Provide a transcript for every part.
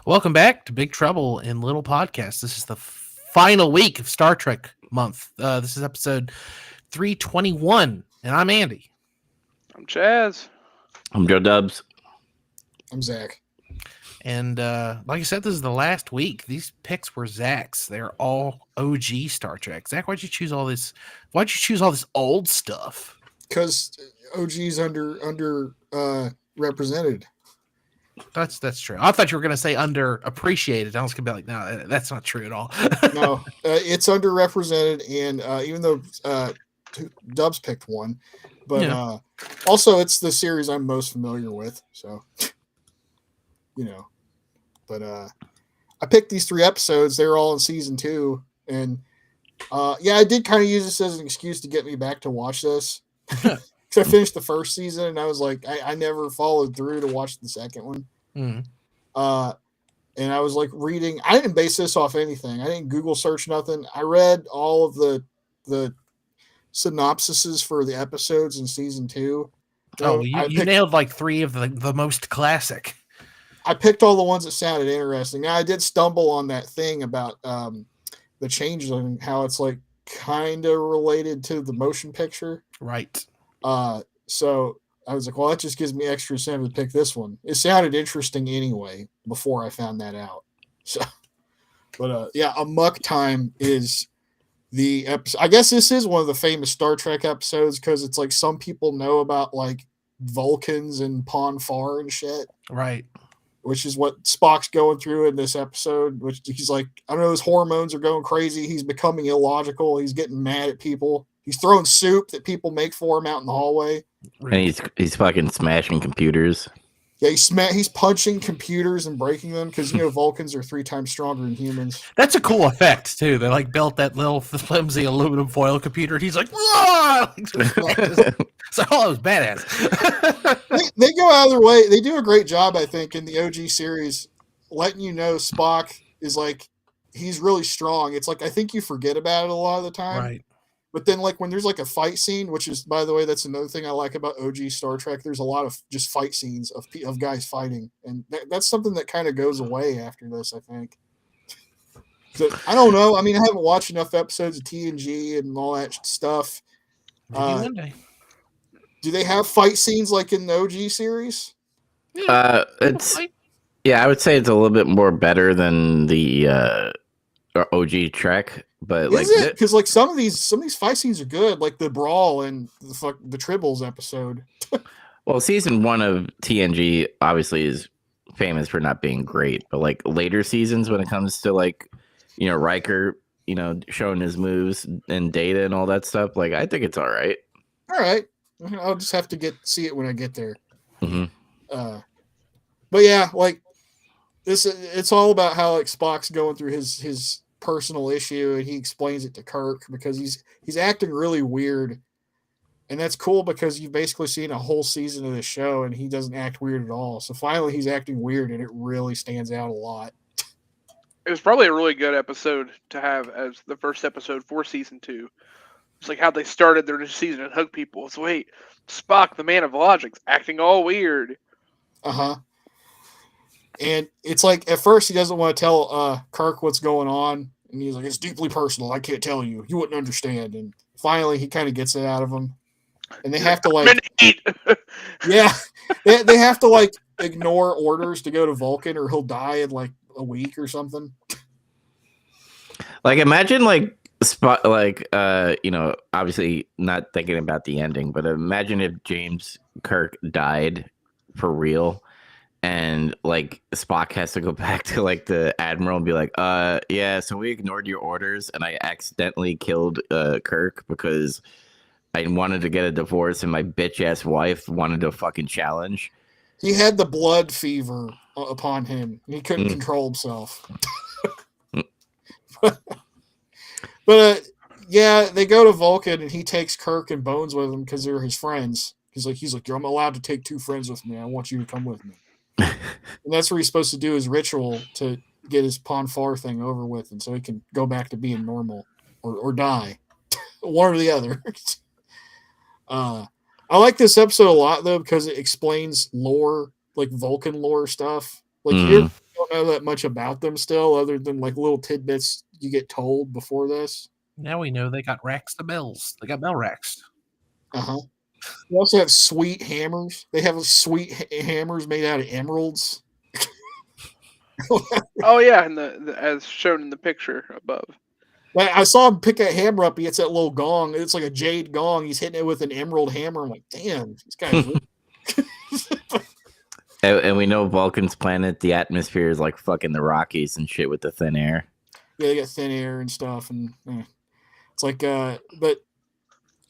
Welcome back to Big Trouble in Little Podcast. This is the final week of Star Trek month. This is episode 321, and I'm Andy. I'm Chaz. I'm Joe Dubs. I'm Zach. And like I said, this is the last week. These picks were Zach's. They're all OG Star Trek. Zach, why'd you choose all this? Why'd you choose all this old stuff? Because OG's under represented. That's true. I thought you were going to say underappreciated. I was going to be like, no, that's not true at all. No, it's underrepresented, and even though Dubs picked one, but also it's the series I'm most familiar with. So, but I picked these 3 episodes. They're all in season 2, and I did kind of use this as an excuse to get me back to watch this. Because I finished the first season, and I was like, I never followed through to watch the second one. Mm. And I was like reading. I didn't base this off anything. I didn't Google search nothing. I read all of the synopsises for the episodes in season 2. Oh, you nailed like 3 of the most classic. I picked all the ones that sounded interesting. Now I did stumble on that thing about the Changeling, how it's like kind of related to the motion picture. Right. So I was like, well, that just gives me extra incentive to pick this one. It sounded interesting anyway before I found that out. So, but Amok Time is the episode. I guess this is one of the famous Star Trek episodes because it's like some people know about like Vulcans and Farr and shit. Right. Which is what Spock's going through in this episode, which he's like, I don't know, his hormones are going crazy. He's becoming illogical. He's getting mad at people. He's throwing soup that people make for him out in the hallway. And he's fucking smashing computers. Yeah, he's punching computers and breaking them because, Vulcans are 3 times stronger than humans. That's a cool effect, too. They, built that little flimsy aluminum foil computer, and he's like, whoa! So, it was badass. they go out of their way. They do a great job, I think, in the OG series, letting you know Spock is, he's really strong. It's like, I think you forget about it a lot of the time. Right. But then, when there's, a fight scene, which is, by the way, that's another thing I like about OG Star Trek. There's a lot of just fight scenes of guys fighting. And that's something that kind of goes away after this, I think. So, I don't know. I mean, I haven't watched enough episodes of TNG and all that stuff. One day. Do they have fight scenes like in the OG series? I would say it's a little bit more better than the OG Trek. But is it? Because some of these fight scenes are good, like the brawl and the Tribbles episode. Well, season 1 of TNG obviously is famous for not being great, but later seasons when it comes to Riker, showing his moves and Data and all that stuff, I think it's all right. All right, I'll just have to see it when I get there. Mm-hmm. But yeah, this, it's all about how Spock's going through his personal issue, and he explains it to Kirk because he's acting really weird, and that's cool because you've basically seen a whole season of the show and he doesn't act weird at all. So finally he's acting weird, and it really stands out a lot. It was probably a really good episode to have as the first episode for season 2. It's like how they started their new season and hug people. So wait, Spock, the man of logic's acting all weird. And it's like, at first he doesn't want to tell Kirk what's going on. And he's like, it's deeply personal. I can't tell you. You wouldn't understand. And finally he kind of gets it out of him. And they have to they have to ignore orders to go to Vulcan or he'll die in a week or something. Imagine Spot, obviously not thinking about the ending, but imagine if James Kirk died for real. And Spock has to go back to the Admiral and be like, so we ignored your orders and I accidentally killed Kirk because I wanted to get a divorce and my bitch ass wife wanted to fucking challenge. He had the blood fever upon him. He couldn't control himself. But they go to Vulcan and he takes Kirk and Bones with him because they're his friends. He's like, I'm allowed to take 2 friends with me. I want you to come with me. And that's what he's supposed to do, his ritual to get his Farr thing over with, and so he can go back to being normal or die. One or the other. I like this episode a lot though because it explains lore, Vulcan lore stuff. don't know that much about them still, other than like little tidbits you get told before this. Now we know they got racks the bells. They got bell racks. Uh-huh. They also have sweet hammers. They have sweet hammers made out of emeralds. Oh yeah, and the as shown in the picture above. Like, I saw him pick that hammer up. He hits that little gong. It's like a jade gong. He's hitting it with an emerald hammer. I'm like, damn, this guy's. And we know Vulcan's planet, the atmosphere is like fucking the Rockies and shit with the thin air. Yeah, they got thin air and stuff, and it's like, but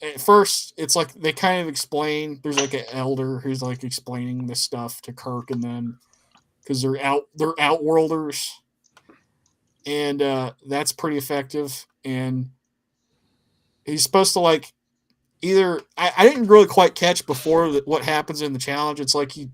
at first, it's like they kind of explain. There's like an elder who's like explaining this stuff to Kirk and them because they're outworlders, and that's pretty effective. And he's supposed to like either I didn't really quite catch before what happens in the challenge. It's like he's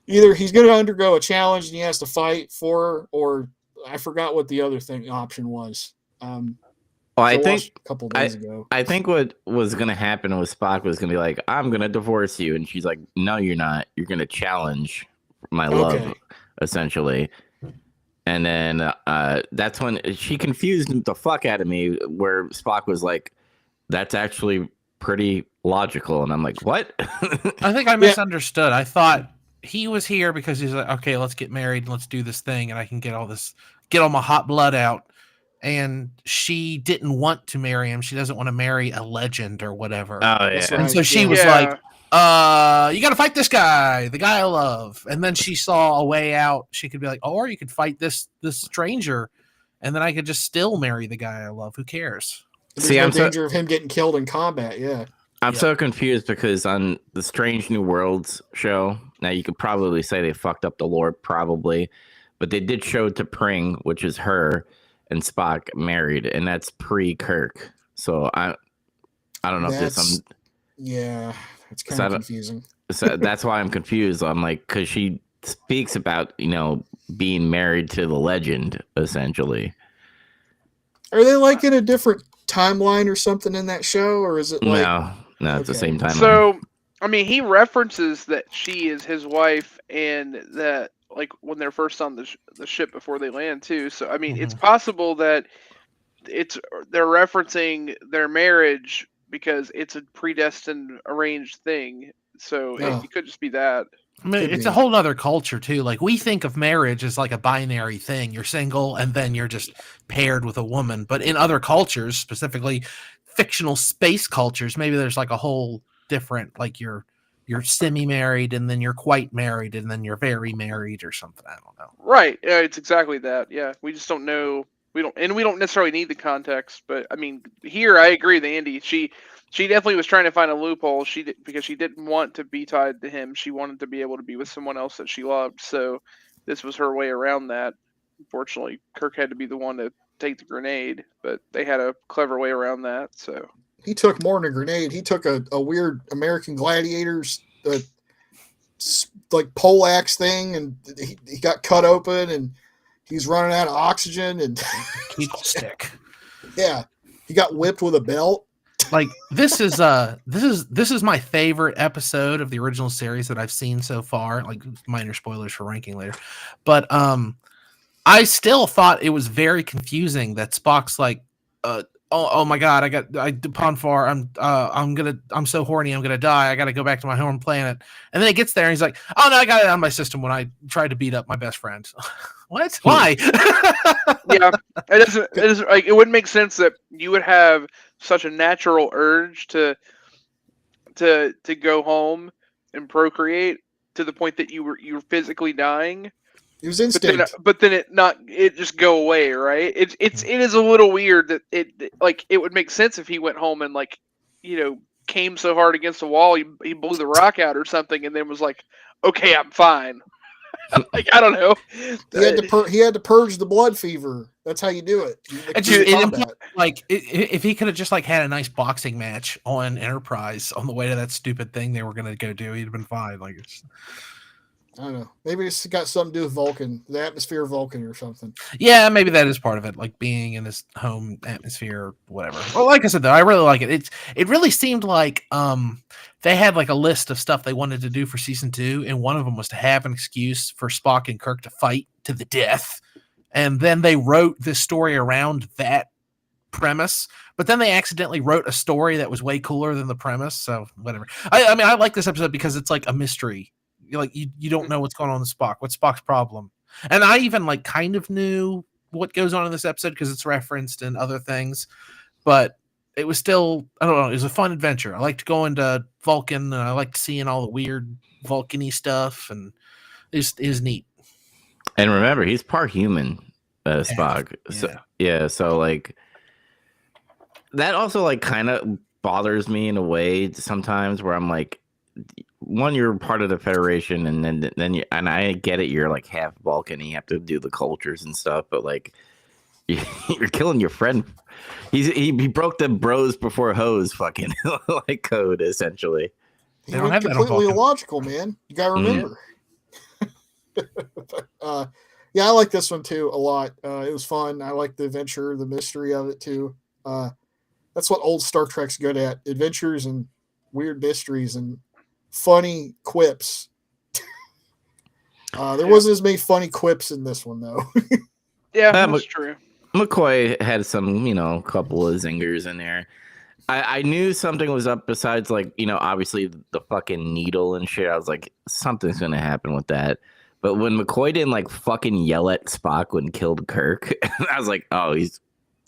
going to undergo a challenge and he has to fight for her, or I forgot what the other option was. Well, I think a couple days ago. I think what was going to happen was Spock was going to be like, I'm going to divorce you. And she's like, no, you're not. You're going to challenge my love, essentially. And then that's when she confused the fuck out of me, where Spock was like, that's actually pretty logical. And I'm like, what? I think I misunderstood. I thought he was here because he's like, okay, let's get married and let's do this thing. And I can get all my hot blood out. And she didn't want to marry him. She doesn't want to marry a legend or whatever. Oh, yeah. Right. And so she was like, you got to fight this guy, the guy I love. And then she saw a way out. She could be like, or you could fight this stranger. And then I could just still marry the guy I love. Who cares? There's no danger of him getting killed in combat. Yeah. I'm so confused because on the Strange New Worlds show, now you could probably say they fucked up the lore, probably. But they did show T'Pring, which is her, and Spock married, and that's pre-Kirk. So I don't know if this. Yeah, it's kind of confusing. So that's why I'm confused. I'm like, because she speaks about being married to the legend, essentially. Are they like in a different timeline or something in that show, or is it like no, it's the same timeline. So I mean, he references that she is his wife, and that like when they're first on the ship before they land too. So I mean, it's possible that they're referencing their marriage because it's a predestined arranged thing. So it could just be that. I mean, it's a whole other culture too. Like we think of marriage as like a binary thing. You're single and then you're just paired with a woman. But in other cultures, specifically fictional space cultures, maybe there's like a whole different, like you're semi-married and then you're quite married and then you're very married or something. I don't know. Right. Yeah, it's exactly that. Yeah. We just don't know. We don't necessarily need the context, but I mean, here I agree with Andy. She definitely was trying to find a loophole. Because she didn't want to be tied to him. She wanted to be able to be with someone else that she loved. So this was her way around that. Unfortunately, Kirk had to be the one to take the grenade, but they had a clever way around that. So he took more than a grenade. He took a weird American Gladiators like poleaxe thing, and he got cut open, and he's running out of oxygen and stick. Yeah, he got whipped with a belt. Like this is my favorite episode of the original series that I've seen so far. Like minor spoilers for ranking later, but I still thought it was very confusing that Spock's like, oh my god, upon Farr, I'm so horny, I'm gonna die. I gotta go back to my home planet. And then he gets there and he's like, oh no, I got it on my system when I tried to beat up my best friend. What? Why? Yeah, it doesn't like, it wouldn't make sense that you would have such a natural urge to go home and procreate to the point that you were physically dying. It was instinct. But then it just go away, right? It is a little weird that it would make sense if he went home and came so hard against the wall he blew the rock out or something and then was like, okay, I'm fine. Like I don't know. He had to purge the blood fever. That's how you do it. If he could have just had a nice boxing match on Enterprise on the way to that stupid thing they were gonna go do, he'd have been fine. I don't know. Maybe it's got something to do with Vulcan, the atmosphere of Vulcan or something. Yeah, maybe that is part of it, like being in this home atmosphere or whatever. Well, like I said, though, I really like it. It really seemed like they had like a list of stuff they wanted to do for season 2, and one of them was to have an excuse for Spock and Kirk to fight to the death, and then they wrote this story around that premise. But then they accidentally wrote a story that was way cooler than the premise. So whatever. I mean, I like this episode because it's like a mystery. You don't know what's going on with Spock. What's Spock's problem? And I even like kind of knew what goes on in this episode because it's referenced in other things, but it was still, I don't know, it was a fun adventure. I liked going to Vulcan and I liked seeing all the weird Vulcan-y stuff, and it was neat. And remember, he's part human, Spock. Yeah. So like that also like kind of bothers me in a way sometimes, where I'm like, one, you're part of the Federation, and then and I get it, you're like half Vulcan, and you have to do the cultures and stuff, but like you're killing your friend. He broke the bros before hoes fucking like code essentially. He went completely illogical, man. You gotta remember. Yeah, I like this one too a lot. It was fun. I like the adventure, the mystery of it too. That's what old Star Trek's good at: adventures and weird mysteries and funny quips. There wasn't as many funny quips in this one, though. Yeah, that's true. McCoy had some, couple of zingers in there. I knew something was up besides, like, obviously the fucking needle and shit. I was like, something's going to happen with that. But when McCoy didn't, like, fucking yell at Spock when killed Kirk, I was like, oh,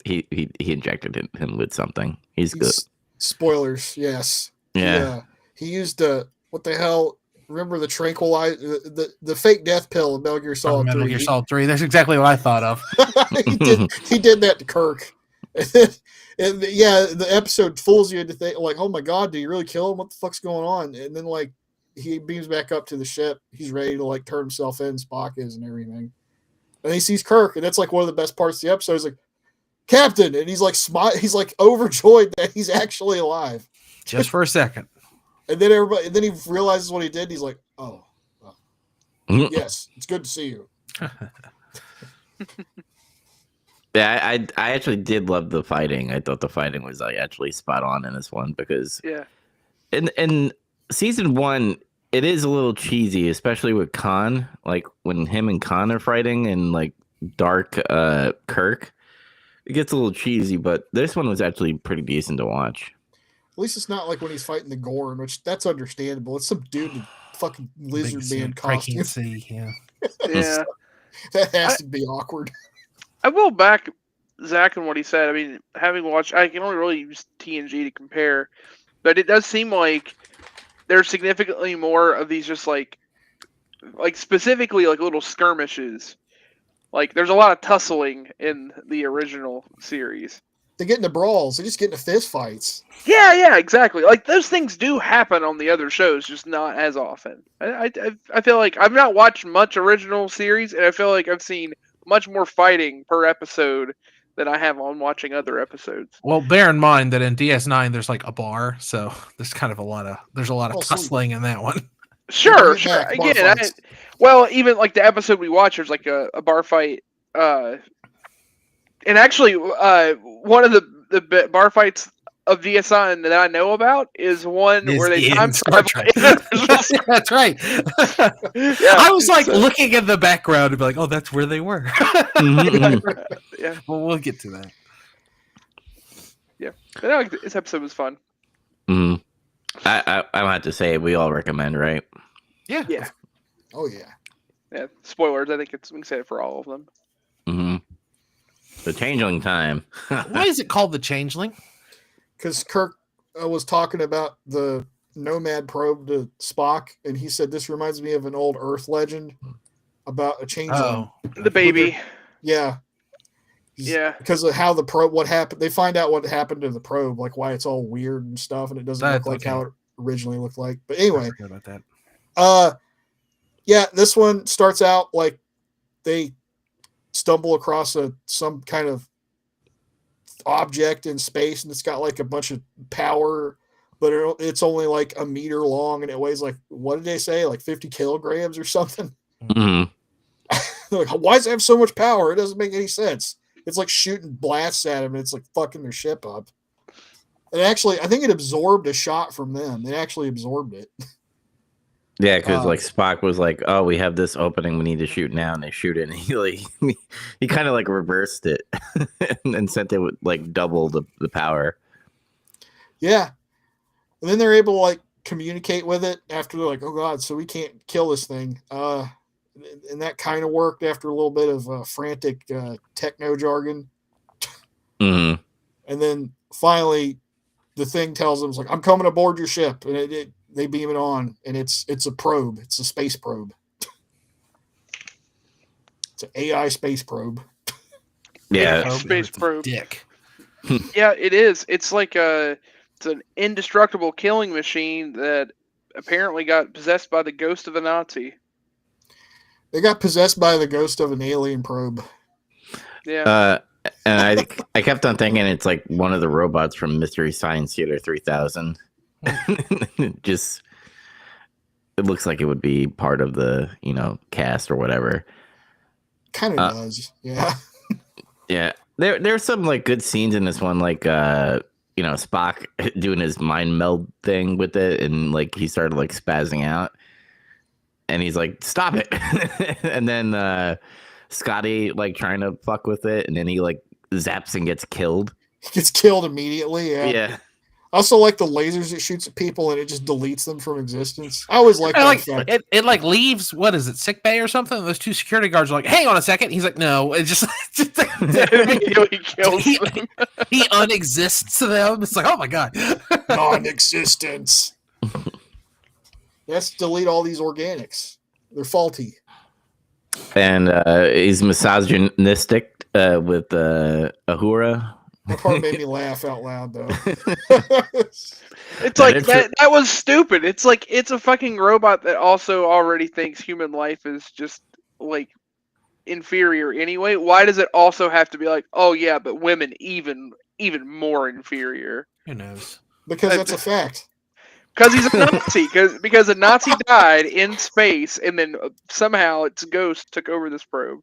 he injected him with something. He's good. Spoilers, yes. Yeah. He used what the hell? Remember the tranquilizer, the fake death pill in Metal Gear Solid 3. Metal Gear Solid 3. That's exactly what I thought of. he did that to Kirk. And yeah, the episode fools you to think, like, oh my god, did you really kill him? What the fuck's going on? And then, like, he beams back up to the ship. He's ready to, like, turn himself in. Spock is and everything. And he sees Kirk, and that's, like, one of the best parts of the episode. He's like, Captain! And he's like, he's like overjoyed that he's actually alive. Just for a second. And then he realizes what he did. And he's like, "Oh, yes, it's good to see you." Yeah, I actually did love the fighting. I thought the fighting was like actually spot on in this one because in season 1 it is a little cheesy, especially with Khan. Like when him and Khan are fighting and like Dark Kirk, it gets a little cheesy. But this one was actually pretty decent to watch. At least it's not like when he's fighting the Gorn, which that's understandable. It's some dude in fucking lizard man costume. Yeah. Yeah. That has to be awkward. I will back Zach on what he said. I mean, having watched, I can only really use TNG to compare, but it does seem like there's significantly more of these just like specifically like little skirmishes. Like there's a lot of tussling in the original series. They get into brawls. They just get into fist fights. Yeah, exactly. Like those things do happen on the other shows, just not as often. I feel like I've not watched much original series, and I feel like I've seen much more fighting per episode than I have on watching other episodes. Well, bear in mind that in DS9 there's like a bar, so there's kind of a lot of tussling in that one. Sure. Again, even like the episode we watched, there's like a bar fight. And actually, one of the bar fights of DS9 that I know about is one where they time travel. That's right. I was like looking at the background and be like, "Oh, that's where they were." Yeah. Well, we'll get to that. Yeah, but I like this episode was fun. Mm-hmm. I have to say we all recommend, right? Yeah. Oh yeah. Yeah. Spoilers. I think we can say it for all of them. Mm-hmm. The Changeling time. Why is it called the Changeling? Because Kirk was talking about the Nomad probe to Spock, and he said this reminds me of an old Earth legend about a changeling. Oh, the baby. Yeah. Because of how the probe, what happened, they find out what happened to the probe, like why it's all weird and stuff, and it doesn't look like how it originally looked like. But anyway, I forgot about that. Yeah, this one starts out like they stumble across some kind of object in space, and it's got like a bunch of power but it's only like a meter long and it weighs like, what did they say? Like 50 kilograms or something. Mhm. Like, why does it have so much power? It doesn't make any sense. It's like shooting blasts at them and it's like fucking their ship up. And actually, I think it absorbed a shot from them. It actually absorbed it. Yeah, because like Spock was like, "Oh, we have this opening. We need to shoot now," and they shoot it. And he kind of like reversed it and sent it with like double the power. Yeah, and then they're able to like communicate with it after they're like, "Oh God, so we can't kill this thing." And that kind of worked after a little bit of frantic techno jargon. Mm-hmm. And then finally, the thing tells them, "It's like I'm coming aboard your ship," and they beam it on, and it's a probe. It's a space probe. It's an AI space probe. Yeah, space probe. Dick. Yeah, it is. It's like it's an indestructible killing machine that apparently got possessed by the ghost of a Nazi. They got possessed by the ghost of an alien probe. Yeah. And I kept on thinking it's like one of the robots from Mystery Science Theater 3000. Just it looks like it would be part of the cast or whatever. Kind of does, yeah. Yeah, there's some like good scenes in this one, like Spock doing his mind meld thing with it, and like he started like spazzing out, and he's like, "Stop it!" And then Scotty like trying to fuck with it, and then he like zaps and gets killed. He gets killed immediately. Yeah. I also like the lasers it shoots at people and it just deletes them from existence. I always like that. It like leaves, what is it, sick bay or something? Those two security guards are like, hang on a second. He's like, no, it just he kills them. He unexists them. It's like, oh my God. Non-existence. Let's delete all these organics. They're faulty. And he's misogynistic with Uhura. That part made me laugh out loud, though. It's like that was stupid. It's like it's a fucking robot that also already thinks human life is just like inferior anyway. Why does it also have to be like, oh yeah, but women even more inferior? Who knows? Because that's a fact. Because he's a Nazi. Because a Nazi died in space, and then somehow its ghost took over this probe.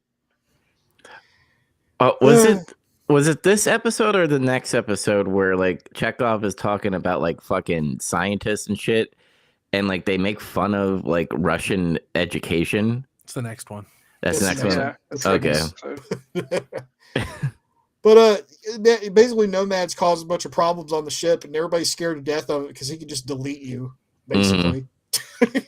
Was it this episode or the next episode where like Chekhov is talking about like fucking scientists and shit, and like they make fun of like Russian education? It's the next one. That's the next one. Yeah, okay. But basically, Nomad's caused a bunch of problems on the ship, and everybody's scared to death of it because he can just delete you, basically.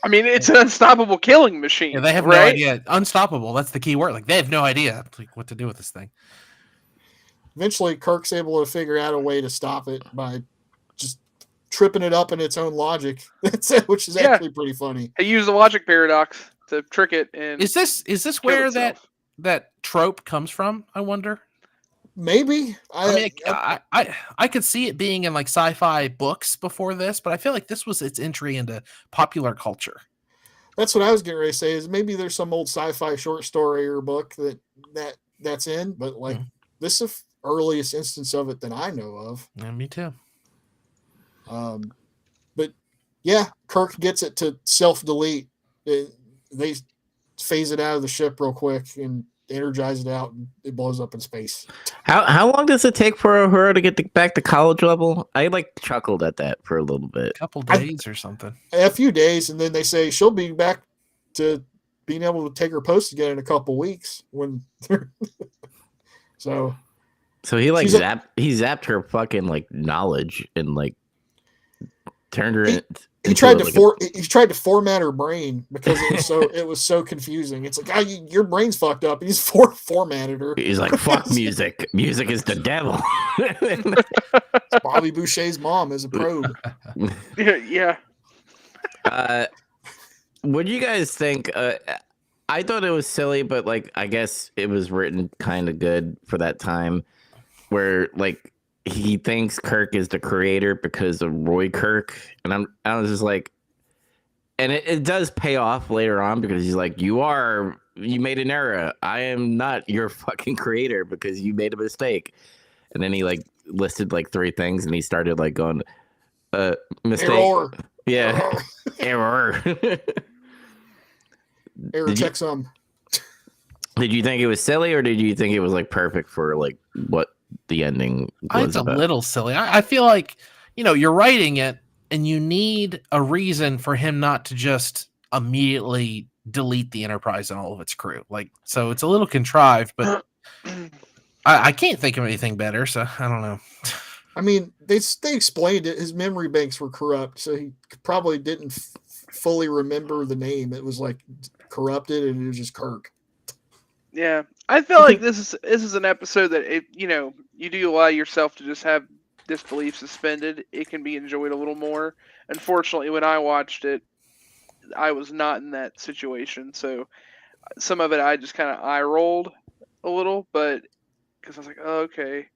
I mean, it's an unstoppable killing machine. Yeah, they have no idea. Unstoppable. That's the key word. Like they have no idea like what to do with this thing. Eventually, Kirk's able to figure out a way to stop it by just tripping it up in its own logic. That's it, which is actually pretty funny. He used the logic paradox to trick it. And is this where that trope comes from? I wonder. Maybe. I could see it being in like sci-fi books before this, but I feel like this was its entry into popular culture. That's what I was getting ready to say. Is maybe there's some old sci-fi short story or book that's in, but like this is earliest instance of it that I know of. Yeah, me too. But yeah, Kirk gets it to self-delete. They phase it out of the ship real quick and energize it out, and it blows up in space. How long does it take for her to get back to college level? I like chuckled at that for a little bit. A couple days or something. A few days, and then they say she'll be back to being able to take her post again in a couple weeks. So he like zapped her fucking like knowledge and like turned her he tried to format her brain because it was so confusing. It's like, your brain's fucked up. He's formatted her. He's like, fuck music. Music is the devil. It's Bobby Boucher's mom is a probe. Yeah. What do you guys think? I thought it was silly, but like I guess it was written kind of good for that time, where like he thinks Kirk is the creator because of Roy Kirk, and I was just like, and it does pay off later on because he's like, you made an error. I am not your fucking creator because you made a mistake. And then he like listed like 3 things, and he started like going, mistake. Error. Yeah, error. Error checksum. Did you think it was silly, or did you think it was like perfect for like what the ending was It's a about? little silly. I feel like, you're writing it and you need a reason for him not to just immediately delete the Enterprise and all of its crew. So it's a little contrived, but I can't think of anything better. So I don't know. I mean, they explained it. His memory banks were corrupt, so he probably didn't fully remember the name. It was like corrupted, and it was just Kirk. Yeah, I feel like this is an episode that you do allow yourself to just have disbelief suspended. It can be enjoyed a little more. Unfortunately, when I watched it, I was not in that situation, so some of it I just kind of eye rolled a little, but because I was like, oh, okay.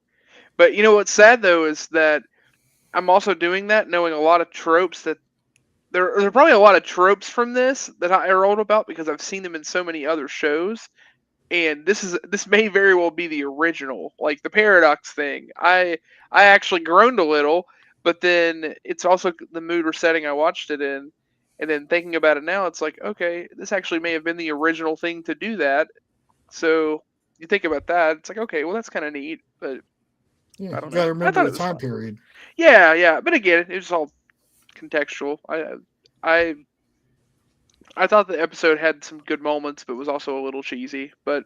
But what's sad though is that I'm also doing that, knowing a lot of tropes that there are probably a lot of tropes from this that I rolled about because I've seen them in so many other shows. And this may very well be the original, like the paradox thing. I actually groaned a little, but then it's also the mood or setting I watched it in, and then thinking about it now, it's like, okay, this actually may have been the original thing to do that. So you think about that, it's like, okay, well that's kind of neat, but Yeah, I don't you got to know. I thought remember it the was time fun. period. Yeah, but again, it was all contextual. I thought the episode had some good moments, but was also a little cheesy. But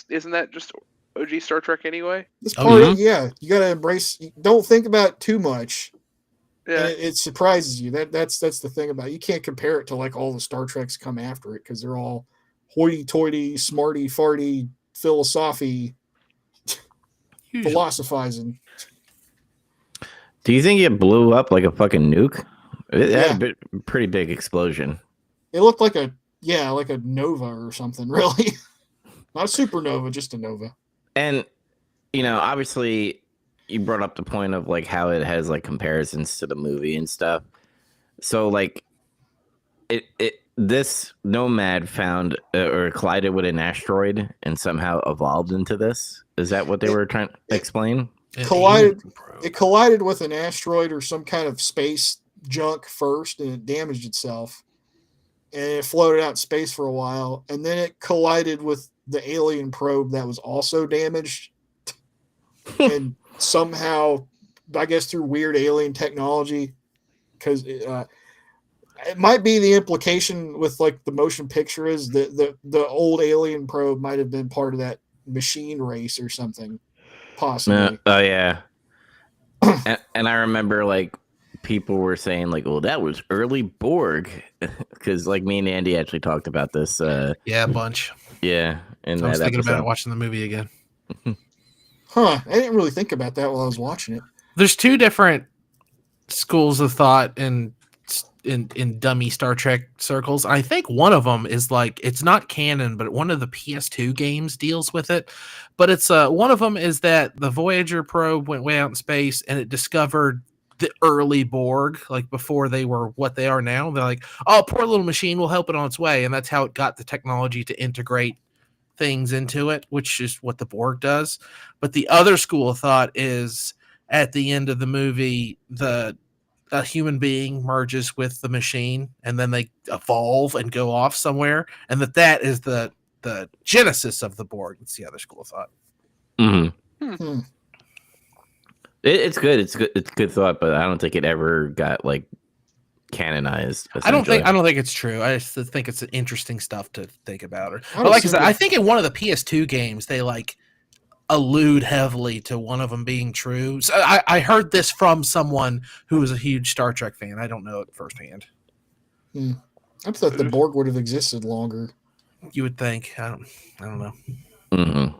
isn't that just OG Star Trek anyway? This Oh, part, yeah? you got to embrace. Don't think about it too much, Yeah, and it surprises you. That's the thing about it. You can't compare it to like all the Star Treks come after it because they're all hoity-toity, smarty-farty, philosophy, Usually. philosophizing. Do you think it blew up like a fucking nuke? It Yeah. had a pretty big explosion. It looked like a nova or something, really. Not a supernova, just a nova. And obviously, you brought up the point of like how it has like comparisons to the movie and stuff. So like, this nomad found or collided with an asteroid and somehow evolved into this. Is that what they were trying to explain? It collided with an asteroid or some kind of space junk first, and it damaged itself. And it floated out in space for a while, and then it collided with the alien probe that was also damaged. And somehow, I guess through weird alien technology, because it might be the implication with like the motion picture is that the old alien probe might have been part of that machine race or something, possibly. Oh yeah. and I remember like people were saying like, "Oh, that was early Borg," because like me and Andy actually talked about this. Yeah, a bunch. Yeah, and I was that thinking about it episode. watching the movie again. Huh? I didn't really think about that while I was watching it. There's two different schools of thought in dummy Star Trek circles. I think one of them is like it's not canon, but one of the PS2 games deals with it. But it's one of them is that the Voyager probe went way out in space and it discovered the early Borg, like before they were what they are now. They're like, oh, poor little machine, will help it on its way, and that's how it got the technology to integrate things into it, which is what the Borg does. But the other school of thought is at the end of the movie, a human being merges with the machine and then they evolve and go off somewhere, and that is the genesis of the Borg. It's the other school of thought. Mm-hmm. It's good. It's good. It's good thought, but I don't think it ever got like canonized. I don't think it's true. I just think it's interesting stuff to think about. I But like I said, I think in one of the PS2 games they like allude heavily to one of them being true. So I heard this from someone who was a huge Star Trek fan. I don't know it firsthand. I thought the Borg would have existed longer. You would think. I don't know. Mm-hmm.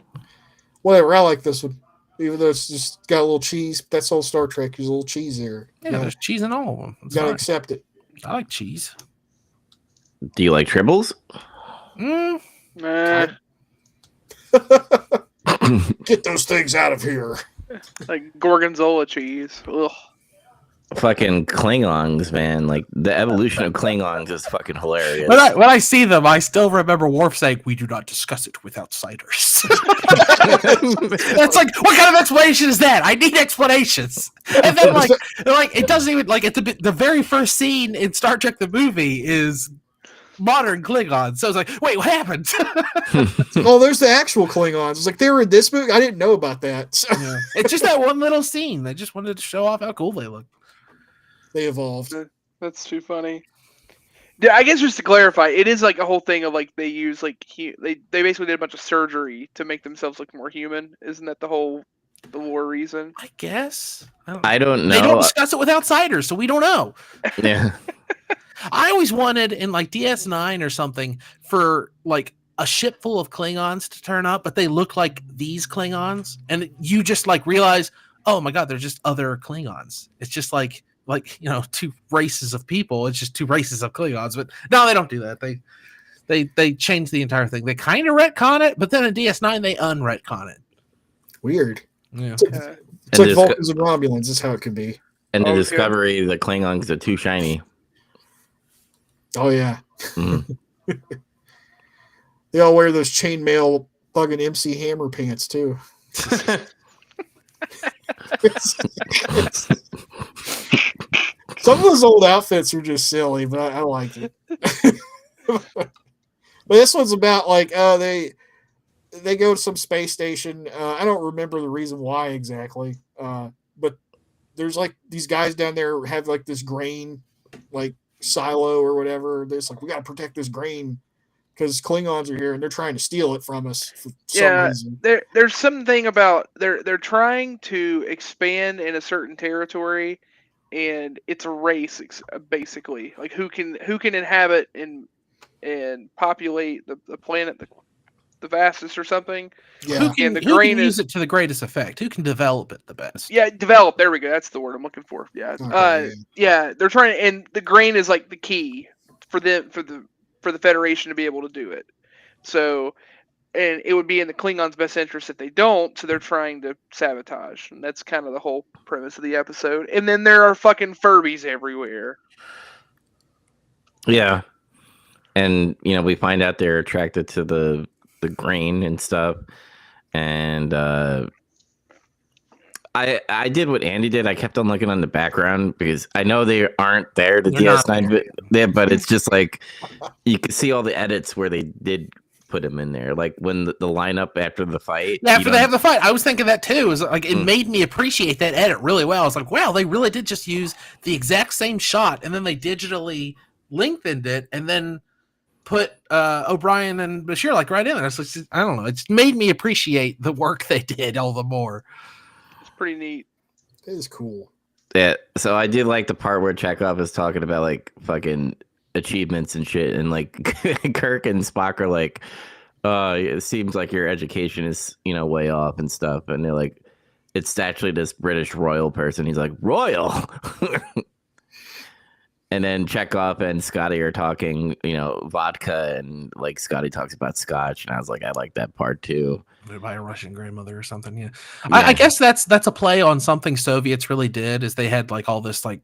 Whatever. I like this one, even though it's just got a little cheese. That's all Star Trek. There's a little cheese there. Yeah, there's cheese in all of them. You gotta accept it. I like cheese. Do you like Tribbles? Nah, Get those things out of here. like gorgonzola cheese. Ugh. fucking Klingons, man. Like the evolution of Klingons is fucking hilarious. When I see them, I still remember Worf saying, "We do not discuss it with outsiders." That's like, what kind of explanation is that? I need explanations. And then like it doesn't even like at the very first scene in Star Trek the movie is modern Klingons. So it's like, wait, what happened? Oh, there's the actual Klingons. It's like they were in this movie. I didn't know about that. So Yeah. It's just that one little scene. They just wanted to show off how cool they look. they evolved. That's too funny. Yeah, I guess just to clarify, it is like a whole thing of like they use like they basically did a bunch of surgery to make themselves look more human. Isn't that the lore reason? I guess. I don't know. They don't discuss it with outsiders, so we don't know. Yeah. I always wanted in like DS9 or something for like a ship full of Klingons to turn up, but they look like these Klingons, and you just like realize, oh my god, they're just other Klingons. It's just like two races of people. It's just two races of Klingons. But no, they don't do that. They change the entire thing. They kind of retcon it, but then in DS9 they unretcon it. Weird. Yeah. It's like Vulcans and Romulans. That's how it could be. And the discovery the Klingons are too shiny. Oh yeah. Mm. They all wear those chainmail fucking MC Hammer pants too. Some of those old outfits are just silly, but I like it. But this one's about like they go to some space station. I don't remember the reason why exactly, but there's like these guys down there have like this grain like silo or whatever. They're just like, we got to protect this grain because Klingons are here and they're trying to steal it from us for some reason. There's something about they're trying to expand in a certain territory, and it's a race basically. Like who can inhabit and populate the planet the fastest or something. Yeah. Who can use it to the greatest effect? Who can develop it the best? Yeah, develop. There we go. That's the word I'm looking for. Yeah. Okay, yeah. They're trying, and the grain is like the key for the Federation to be able to do it. So, and it would be in the Klingons' best interest if they don't. So they're trying to sabotage, and that's kind of the whole premise of the episode. And then there are fucking Furbies everywhere. Yeah, and we find out they're attracted to the grain and stuff, and I did what Andy did. I kept on looking on the background because I know they aren't there, the DS9, but it's just like you can see all the edits where they did put them in there, like when the lineup after the fight. Yeah, after they have the fight, I was thinking that too. Is like it made me appreciate that edit really well. I was like, wow, they really did just use the exact same shot, and then they digitally lengthened it, and then put O'Brien and Bashir like right in there. It's like, I don't know. It's made me appreciate the work they did all the more. It's pretty neat. It is cool. Yeah, so I did like the part where Chekhov is talking about like fucking achievements and shit, and like Kirk and Spock are like, it seems like your education is way off and stuff, and they're like, it's actually this British royal person. He's like, royal. And then Chekhov and Scotty are talking, vodka, and like Scotty talks about scotch, and I was like, I like that part too. By a Russian grandmother or something, yeah. I guess that's a play on something Soviets really did. Is they had like all this like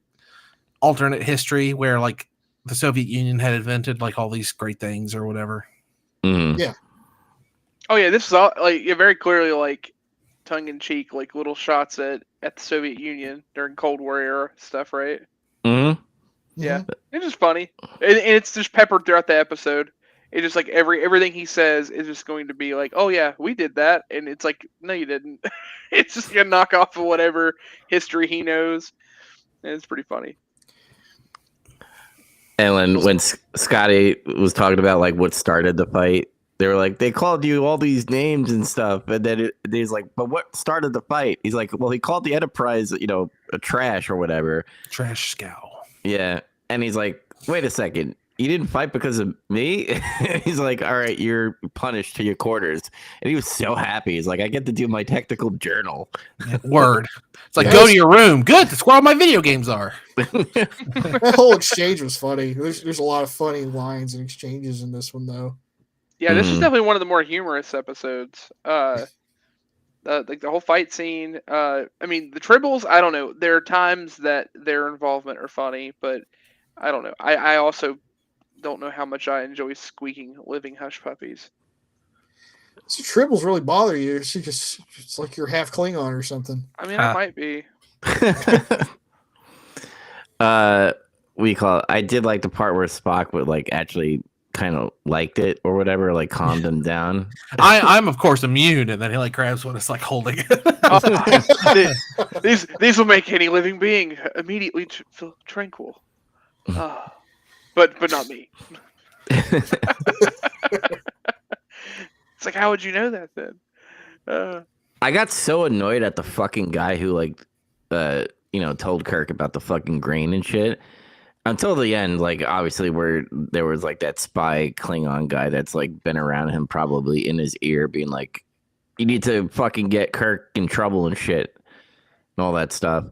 alternate history where like the Soviet Union had invented like all these great things or whatever. Mm-hmm. Yeah. Oh yeah, this is all like very clearly like tongue in cheek, like little shots at the Soviet Union during Cold War era stuff, right? Mm-hmm. Yeah, it's just funny, and it's just peppered throughout the episode. It's just like everything he says is just going to be like, oh yeah, we did that, and it's like, no, you didn't. It's just a knockoff of whatever history he knows, and it's pretty funny. And when Scotty was talking about like what started the fight, they were like, they called you all these names and stuff, and then he's like, but what started the fight? He's like, well, he called the Enterprise, a trash or whatever. Trash scow. Yeah. And he's like, wait a second, you didn't fight because of me? He's like, all right, you're punished to your quarters. And he was so happy. He's like, I get to do my technical journal. Word. It's like, go to your room. Good. That's where all my video games are. That whole exchange was funny. There's a lot of funny lines and exchanges in this one, though. Yeah, this is definitely one of the more humorous episodes. Like the whole fight scene. I mean, the Tribbles. I don't know. There are times that their involvement are funny, but I don't know. I also don't know how much I enjoy squeaking living hush puppies. So Tribbles really bother you. It's like you're half Klingon or something. I mean, I might be. We call it. I did like the part where Spock would like actually kind of liked it or whatever, like calmed him down. I'm of course immune, and then he like grabs what it's like holding Oh, these will make any living being immediately feel tranquil. But not me. It's like, how would you know that then? I got so annoyed at the fucking guy who like told Kirk about the fucking grain and shit. Until the end, like obviously where there was like that spy Klingon guy that's like been around him probably in his ear being like, you need to fucking get Kirk in trouble and shit and all that stuff.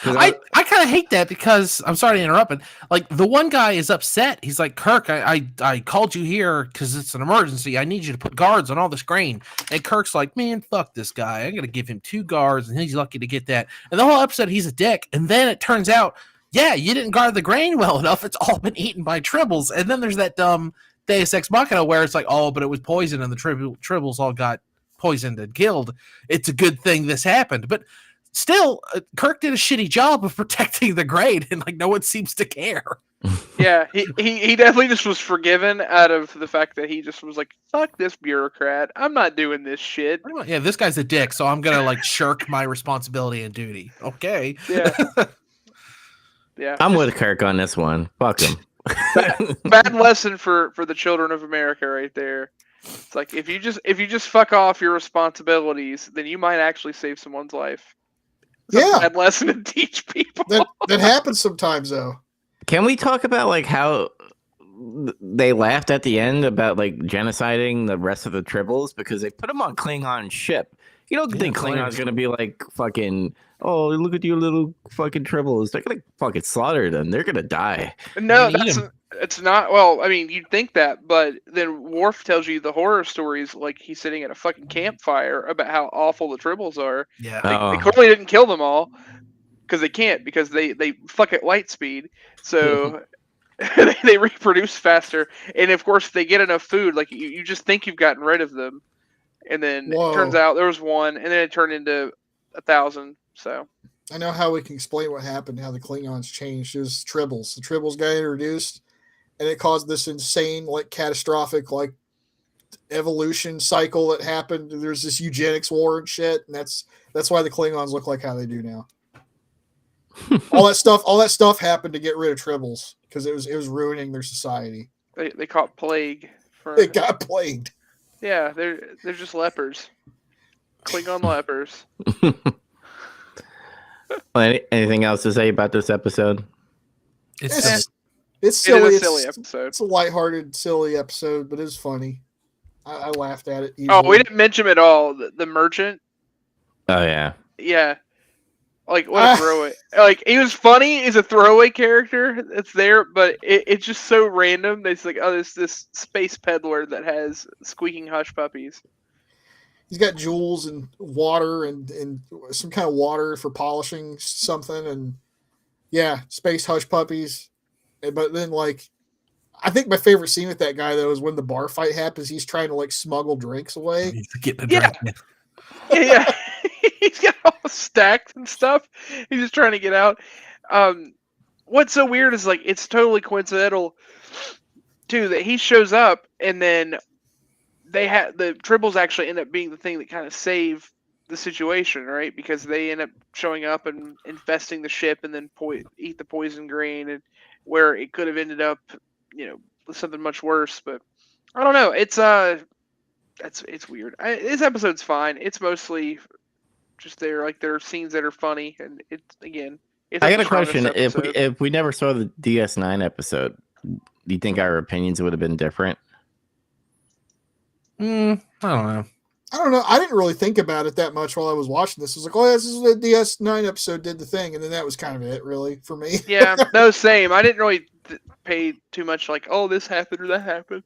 I kind of hate that because I'm sorry to interrupt, but like the one guy is upset. He's like, Kirk, I called you here because it's an emergency. I need you to put guards on all this grain. And Kirk's like, man, fuck this guy. I'm gonna give him 2 guards, and he's lucky to get that. And the whole episode, he's a dick. And then it turns out, yeah, you didn't guard the grain well enough. It's all been eaten by Tribbles. And then there's that dumb Deus Ex Machina where it's like, oh, but it was poison and the Tribbles all got poisoned and killed. It's a good thing this happened. But still, Kirk did a shitty job of protecting the grain, and like no one seems to care. Yeah, he definitely just was forgiven out of the fact that he just was like, fuck this bureaucrat. I'm not doing this shit. Yeah, this guy's a dick, so I'm gonna like shirk my responsibility and duty. Okay. Yeah. Yeah. I'm with Kirk on this one. Fuck him. Bad lesson for the children of America right there. It's like if you just fuck off your responsibilities, then you might actually save someone's life. Yeah, bad lesson to teach people. That happens sometimes though. Can we talk about like how they laughed at the end about like genociding the rest of the Tribbles because they put them on Klingon ship? You don't think Klingon's gonna be like fucking, oh, look at you little fucking Tribbles. They're gonna fucking slaughter them. They're gonna die. No, it's not. Well, I mean, you'd think that, but then Worf tells you the horror stories like he's sitting at a fucking campfire about how awful the Tribbles are. Yeah. They clearly didn't kill them all because they can't, because they fuck at light speed. So they reproduce faster. And of course, they get enough food. Like you just think you've gotten rid of them. And then it turns out there was one, and then it turned into 1,000. So I know how we can explain what happened, how the Klingons changed. It was Tribbles. The Tribbles got introduced, and it caused this insane, like catastrophic, like evolution cycle that happened. There's this eugenics war and shit, and that's why the Klingons look like how they do now. all that stuff happened to get rid of Tribbles because it was ruining their society. They caught plague. They got plagued. Yeah, they're just lepers. Klingon lepers. Anything else to say about this episode? It's silly. It is a silly episode. It's a lighthearted, silly episode, but it's funny. I laughed at it easily. Oh, we didn't mention him at all. The merchant. Oh yeah. Yeah. Like what a throwaway. Like he was funny. He's a throwaway character that's there, but it's just so random. It's like, oh, this space peddler that has squeaking hush puppies. He's got jewels and water and some kind of water for polishing something, and yeah, space hush puppies. But then, like, I think my favorite scene with that guy though is when the bar fight happens. He's trying to like smuggle drinks away. He's getting a drink. Yeah. He's got all stacked and stuff. He's just trying to get out. What's so weird is like it's totally coincidental too that he shows up, and then the Tribbles actually end up being the thing that kind of save the situation, right? Because they end up showing up and infesting the ship, and then eat the poison grain, and where it could have ended up, with something much worse. But I don't know. It's weird. This episode's fine. It's mostly just there are scenes that are funny, and I got a question. If we never saw the DS9 episode, do you think our opinions would have been different? I don't know. I didn't really think about it that much while I was watching this. I was like, oh, yeah, this is the DS9 episode did the thing, and then that was kind of it, really, for me. Yeah, no, same. I didn't really pay too much like, oh, this happened or that happened.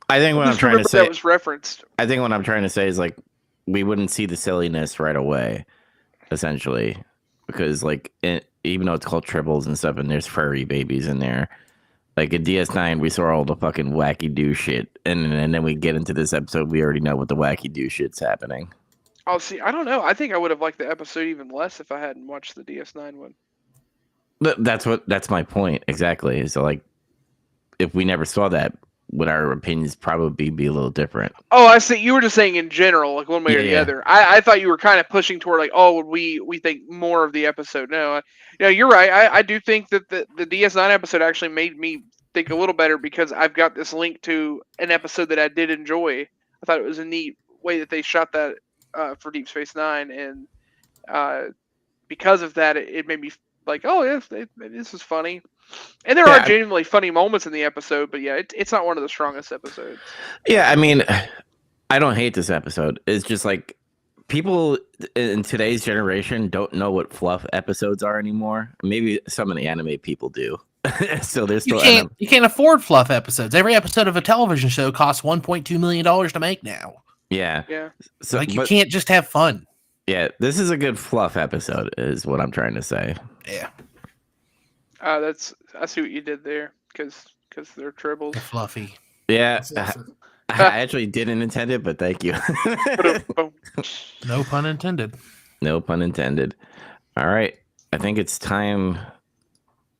I think what I'm trying to say that was referenced. I think what I'm trying to say is like we wouldn't see the silliness right away, essentially, because like even though it's called Tribbles and stuff, and there's furry babies in there, like in DS9 we saw all the fucking wacky do shit, and then we get into this episode, we already know what the wacky do shit's happening. Oh, see, I don't know. I think I would have liked the episode even less if I hadn't watched the DS9 one. That's my point exactly. So like, if we never saw that, would our opinions probably be a little different? Oh, I see. You were just saying in general, like one way or the other. I thought you were kind of pushing toward like, oh, we think more of the episode. No, you're right. I do think that the DS9 episode actually made me think a little better because I've got this link to an episode that I did enjoy. I thought it was a neat way that they shot that for Deep Space Nine, and because of that, it made me like, oh, yes, this is funny. And there are genuinely funny moments in the episode, but yeah, it's not one of the strongest episodes. Yeah, I mean, I don't hate this episode. It's just like people in today's generation don't know what fluff episodes are anymore. Maybe some of the anime people do. So there's still you can't afford fluff episodes. Every episode of a television show costs $1.2 million to make now. Yeah. So you can't just have fun. Yeah, this is a good fluff episode, is what I'm trying to say. Yeah. I see what you did there, because they're Tribbles. They're fluffy. Yeah, I actually didn't intend it, but thank you. No pun intended. No pun intended. All right, I think it's time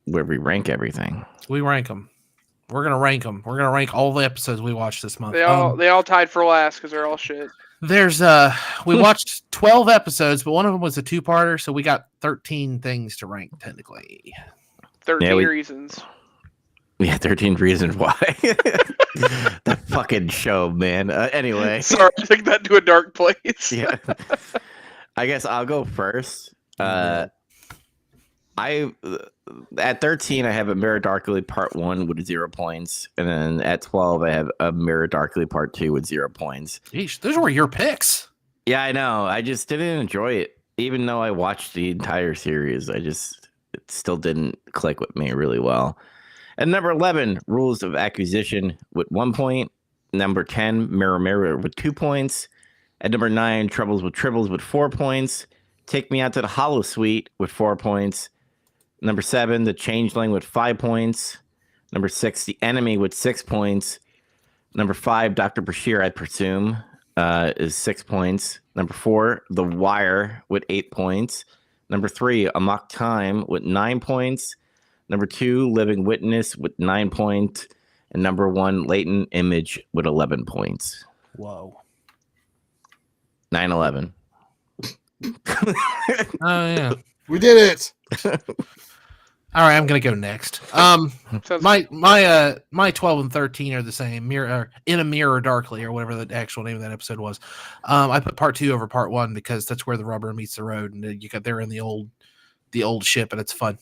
where we rank everything. We rank them. We're gonna rank them. We're gonna rank all the episodes we watched this month. They all tied for last because they're all shit. There's we watched 12 episodes, but one of them was a two-parter, so we got 13 things to rank technically. 13 reasons. Yeah, 13 reasons why. The fucking show, man. Anyway. Sorry, I took that to a dark place. Yeah. I guess I'll go first. At 13, I have a Mirror Darkly Part 1 with 0 points. And then at 12, I have a Mirror Darkly Part 2 with 0 points. Yeesh, those were your picks. Yeah, I know. I just didn't enjoy it. Even though I watched the entire series, it still didn't click with me really well. At number 11, Rules of Acquisition with 1 point. Number 10, Mirror Mirror with 2 points. At number 9, Troubles with Tribbles with 4 points. Take Me Out to the Hollow Suite with 4 points. Number 7, The Changeling with 5 points. Number 6, The Enemy with 6 points. Number 5, Dr. Bashir, I presume, is 6 points. Number 4, The Wire with 8 points. Number 3, Amok Time with 9 points. Number 2, Living Witness with 9 points. And number 1, Latent Image with 11 points. Whoa. 9/11. Oh, yeah. We did it. All right, I'm gonna go next. My 12 and 13 are the same. Mirror in a Mirror Darkly, or whatever the actual name of that episode was. I put part 2 over part 1 because that's where the rubber meets the road, and they're in the old ship, and it's fun.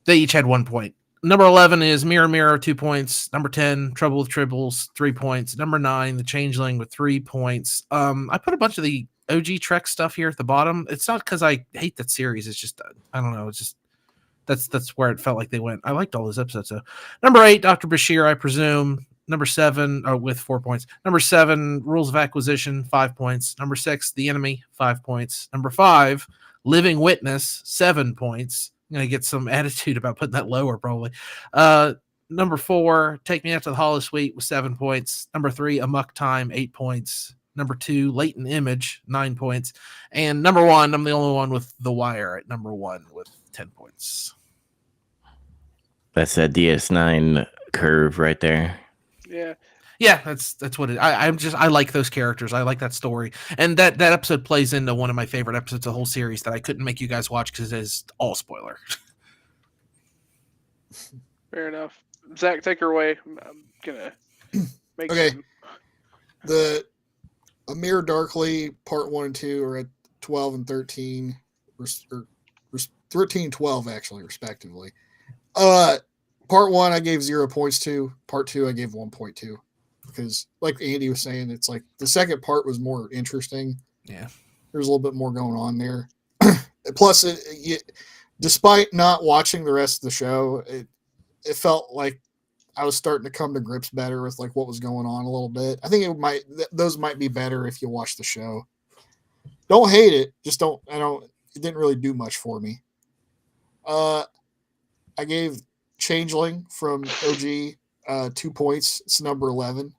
They each had 1 point. Number 11 is Mirror Mirror, 2 points. Number 10, Trouble with Tribbles, 3 points. Number 9, The Changeling with 3 points. I put a bunch of the OG Trek stuff here at the bottom. It's not because I hate that series. It's just I don't know. It's just that's where it felt like they went. I liked all those episodes. So number 8, Dr. Bashir, I presume. Number 7, with 4 points. Number 7, Rules of Acquisition, 5 points. Number 6, The Enemy, 5 points. Number 5, Living Witness, 7 points. I'm gonna get some attitude about putting that lower probably. Number 4, Take Me Out to the Hollow Suite with 7 points. Number 3, Amok Time, 8 points. Number 2, Latent Image, 9 points. And number 1, I'm the only one with The Wire at number 1 with 10 points. That's a DS9 curve right there. Yeah, that's what it. I like those characters. I like that story, and that episode plays into one of my favorite episodes of the whole series that I couldn't make you guys watch because it is all spoiler. Fair enough. Zach, take her away. I'm gonna make Okay. some... A Mirror Darkly Part 1 and 2 are at 12 and 13, or 13 and 12 actually, respectively. Part 1 I gave 0 points to. Part 2 I gave 1 point to. Because, like Andy was saying, it's like the second part was more interesting. Yeah. There's a little bit more going on there. Plus, despite not watching the rest of the show, it felt like I was starting to come to grips better with like what was going on a little bit. I think those might be better if you watch the show. Don't hate it, just don't. It didn't really do much for me. I gave Changeling from OG 2 points. It's number 11.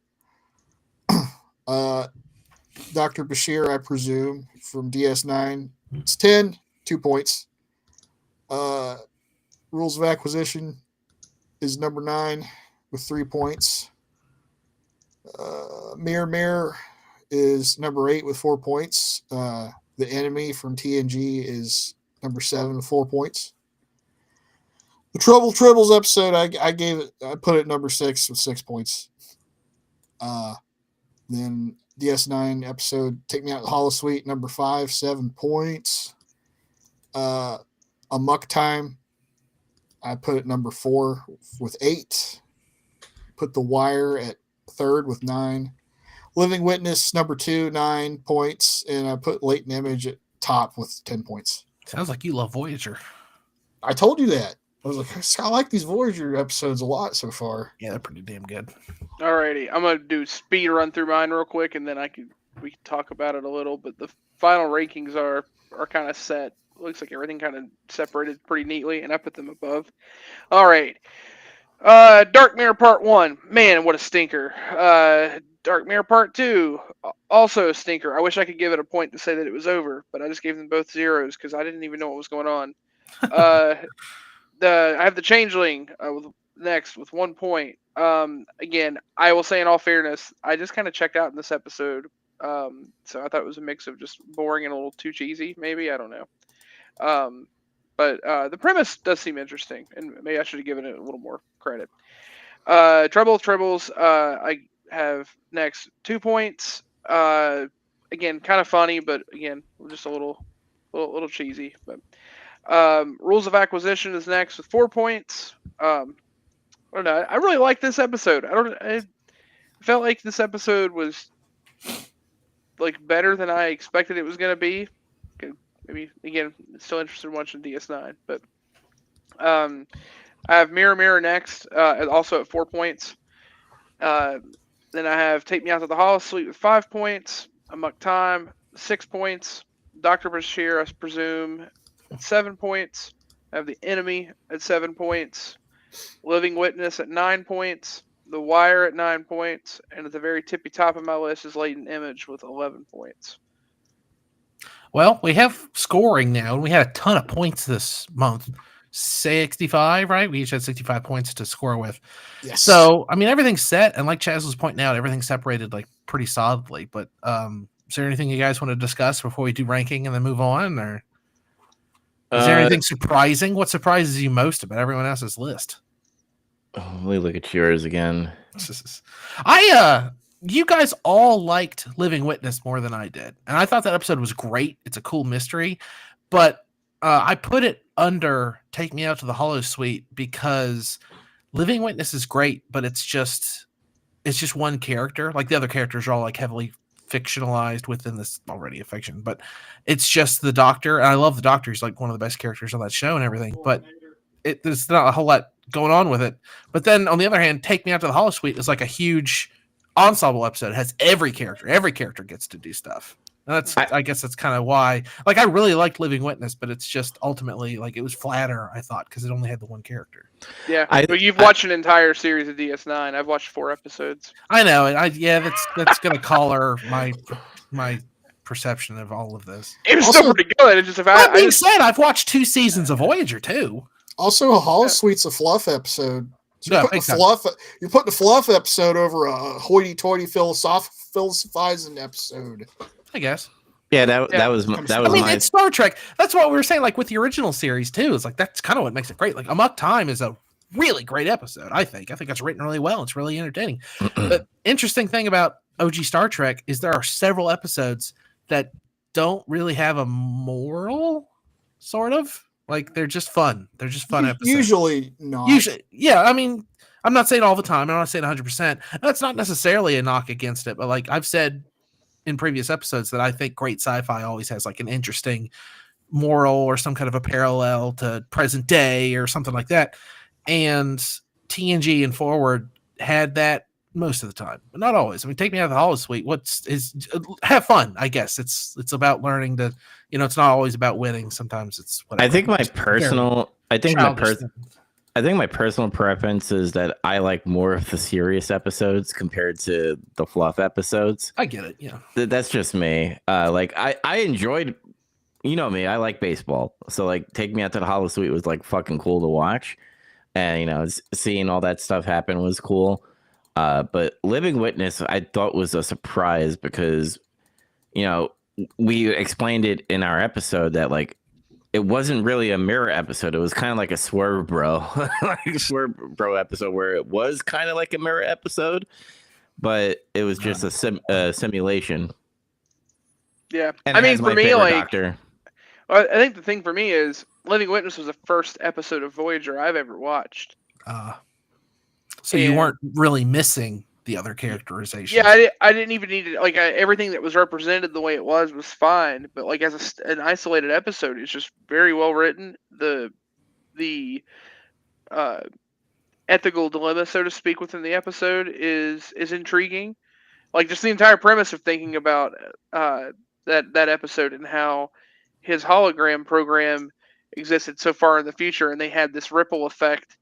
Dr. Bashir, I presume, from DS9. It's 10, 2 points. Rules of Acquisition is number 9 with 3 points. Mirror Mirror is number 8 with 4 points. The Enemy from TNG is number 7 with 4 points. The Tribbles episode, I put it number 6 with 6 points. Then DS9 episode, Take Me Out to Hollow Suite, number 5, 7 points. Amok Time, I put it number 4 with 8. Put The Wire at 3rd with 9. Living Witness, number 2, 9 points. And I put Latent Image at top with 10 points. Sounds like you love Voyager. I told you that. I was like, I like these Voyager episodes a lot so far. Yeah, they're pretty damn good. Alrighty, I'm gonna do speed run through mine real quick, and then we can talk about it a little. But the final rankings are kind of set. Looks like everything kind of separated pretty neatly, and I put them above. All right, Dark Mirror Part 1, man, what a stinker. Dark Mirror Part 2, also a stinker. I wish I could give it a point to say that it was over, but I just gave them both zeros because I didn't even know what was going on. I have the Changeling next with 1 point. Again, I will say in all fairness, I just kind of checked out in this episode. So I thought it was a mix of just boring and a little too cheesy, maybe. I don't know. But the premise does seem interesting, and maybe I should have given it a little more credit. Tribbles, I have next 2 points. Again, kind of funny, but again, just a little cheesy. But Rules of Acquisition is next with 4 points. I don't know. I really like this episode. I felt like this episode was like better than I expected it was going to be. Maybe again, still interested in watching DS9, but I have Mirror Mirror next, also at 4 points. Then I have Take Me Out to the Hollow Suite with 5 points. Amok Time, 6 points. Dr. Bashir, I presume, at 7 points. I have The Enemy at 7 points. Living Witness at 9 points. The Wire at 9 points. And at the very tippy top of my list is Latent Image with 11 points. Well, we have scoring now, and we had a ton of points this month. 65, right? We each had 65 points to score with. Yes. So, I mean, everything's set, and like Chaz was pointing out, everything's separated like pretty solidly. But is there anything you guys want to discuss before we do ranking and then move on, or is there anything surprising? What surprises you most about everyone else's list? Let me look at yours again. You guys all liked Living Witness more than I did, and I thought that episode was great. It's a cool mystery, but I put it under Take Me Out to the Hollow Suite because Living Witness is great, but it's just one character. Like the other characters are all like heavily fictionalized within this already a fiction, but it's just the Doctor. And I love the Doctor. He's like one of the best characters on that show and everything, but there's not a whole lot going on with it. But then on the other hand, Take Me Out to the Hollow Suite is like a huge ensemble episode. It has every character gets to do stuff. And I guess that's kind of why, like, I really liked Living Witness, but it's just ultimately like it was flatter, I thought, because it only had the one character. Yeah, but you've watched an entire series of DS9. I've watched 4 episodes. I know, and that's gonna color my perception of all of this. It was still pretty good. It's just That being said, I've watched 2 seasons of Voyager too. Also, a Hollow Suite's a fluff episode. So you're putting the fluff episode over a hoity-toity philosophizing episode. I guess. Yeah, that was my. It's Star Trek. That's what we were saying. Like with the original series too. It's like that's kind of what makes it great. Like Amok Time is a really great episode. I think it's written really well. It's really entertaining. The interesting thing about OG Star Trek is there are several episodes that don't really have a moral, sort of. Like they're just fun. They're just fun episodes. Usually not. Yeah. I mean, I'm not saying all the time. I'm not saying 100%. That's not necessarily a knock against it. But like I've said in previous episodes that I think great sci-fi always has like an interesting moral or some kind of a parallel to present day or something like that. And TNG and Forward had that most of the time, but not always. I mean, Take Me Out of the Holosuite. Have fun? I guess it's about learning to, it's not always about winning. Sometimes it's whatever. I think my Just personal, childish thing. I think my personal preference is that I like more of the serious episodes compared to the fluff episodes. I get it. Yeah. That's just me. Like I enjoyed, me, I like baseball. So like Take Me Out to the Holosuite was like fucking cool to watch. And, seeing all that stuff happen was cool. But Living Witness, I thought was a surprise because, we explained it in our episode that like, it wasn't really a mirror episode. It was kind of like a Swerve Bro, like a Swerve Bro episode where it was kind of like a mirror episode, but it was just a simulation. Yeah, And I mean, for me, like, doctor. I think the thing for me is Living Witness was the first episode of Voyager I've ever watched. So you weren't really missing the other characterization. Yeah, I didn't even need it. Like everything that was represented the way it was fine, but like as an isolated episode, it's just very well written. The ethical dilemma, so to speak, within the episode is intriguing. Like just the entire premise of thinking about that episode and how his hologram program existed so far in the future, and they had this ripple effect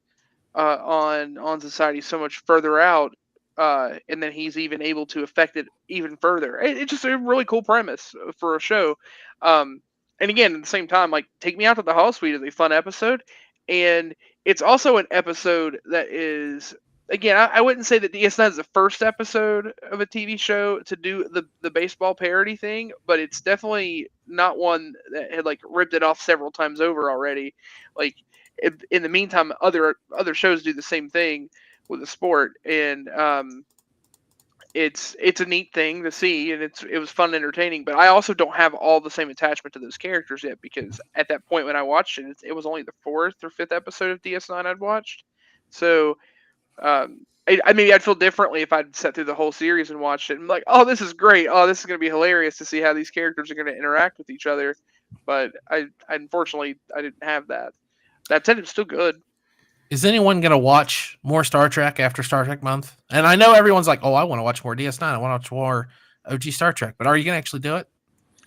on society so much further out. And then he's even able to affect it even further. It's just a really cool premise for a show. And again, at the same time, like Take Me Out to the Holosuite is a fun episode, and it's also an episode that is, again, I wouldn't say that DS9 is the first episode of a TV show to do the baseball parody thing, but it's definitely not one that had like ripped it off several times over already. Like in the meantime, other shows do the same thing with the sport, and it's a neat thing to see, and it was fun and entertaining. But I also don't have all the same attachment to those characters yet, because at that point when I watched it, it was only the 4th or 5th episode of DS9 I'd watched. So maybe I'd feel differently if I'd sat through the whole series and watched it and like, oh, this is great, oh, this is going to be hilarious to see how these characters are going to interact with each other. But I unfortunately I didn't have that. That said, it's still good. Is anyone going to watch more Star Trek after Star Trek month? And I know everyone's like, oh, I want to watch more DS9. I want to watch more OG Star Trek. But are you going to actually do it?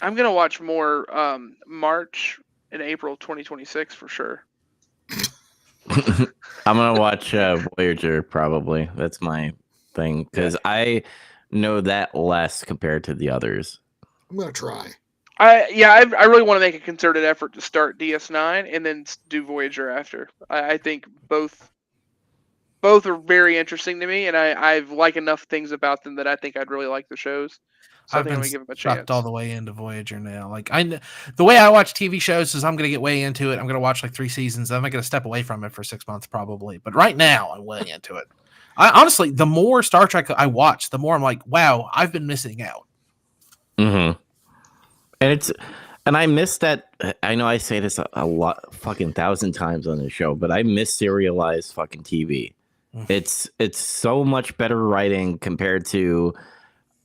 I'm going to watch more March and April 2026 for sure. I'm going to watch Voyager probably. That's my thing. Because I know that less compared to the others. I'm going to try. I really want to make a concerted effort to start DS9 and then do Voyager after. I think both are very interesting to me, and I've like enough things about them that I think I'd really like the shows. So I think I'm gonna give them a chance. Sucked all the way into Voyager now. Like the way I watch TV shows is I'm gonna get way into it. I'm gonna watch like 3 seasons. Then I'm gonna step away from it for 6 months probably. But right now I'm way into it. I honestly, the more Star Trek I watch, the more I'm like, wow, I've been missing out. Mm-hmm. And I miss that. I know I say this a lot, fucking 1,000 times on the show, but I miss serialized fucking TV. It's so much better writing compared to,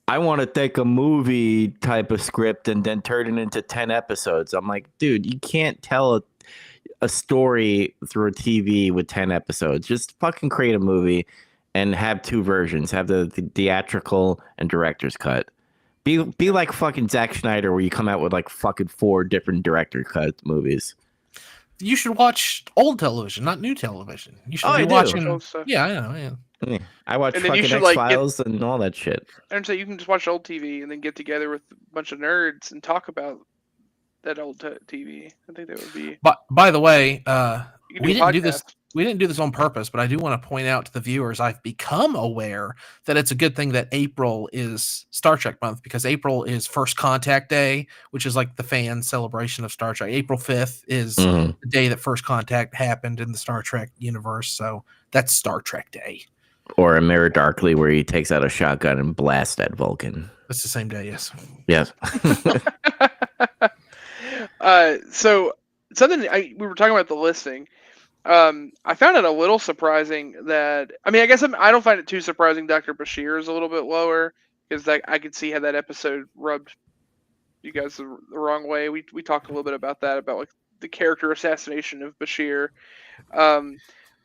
I want to take a movie type of script and then turn it into 10 episodes. I'm like, dude, you can't tell a story through a TV with 10 episodes. Just fucking create a movie and have 2 versions. Have the theatrical and director's cut. Be like fucking Zack Snyder, where you come out with like fucking 4 different director cut movies. You should watch old television, not new television. You should be watching. Yeah, I know. Yeah. I watch fucking X-Files and all that shit. And so you can just watch old TV and then get together with a bunch of nerds and talk about that old TV. I think that would be. But by the way, we didn't do this. We didn't do this on purpose, but I do want to point out to the viewers, I've become aware that it's a good thing that April is Star Trek month, because April is First Contact Day, which is like the fan celebration of Star Trek. April 5th is the day that First Contact happened in the Star Trek universe. So that's Star Trek Day. Or A Mirror Darkly, where he takes out a shotgun and blasts at Vulcan. That's the same day, yes. Yes. So something we were talking about the listing. I found it a little surprising that, I mean, I guess I don't find it too surprising Dr. Bashir is a little bit lower, because I could see how that episode rubbed you guys the wrong way. We talked a little bit about that, about like the character assassination of Bashir.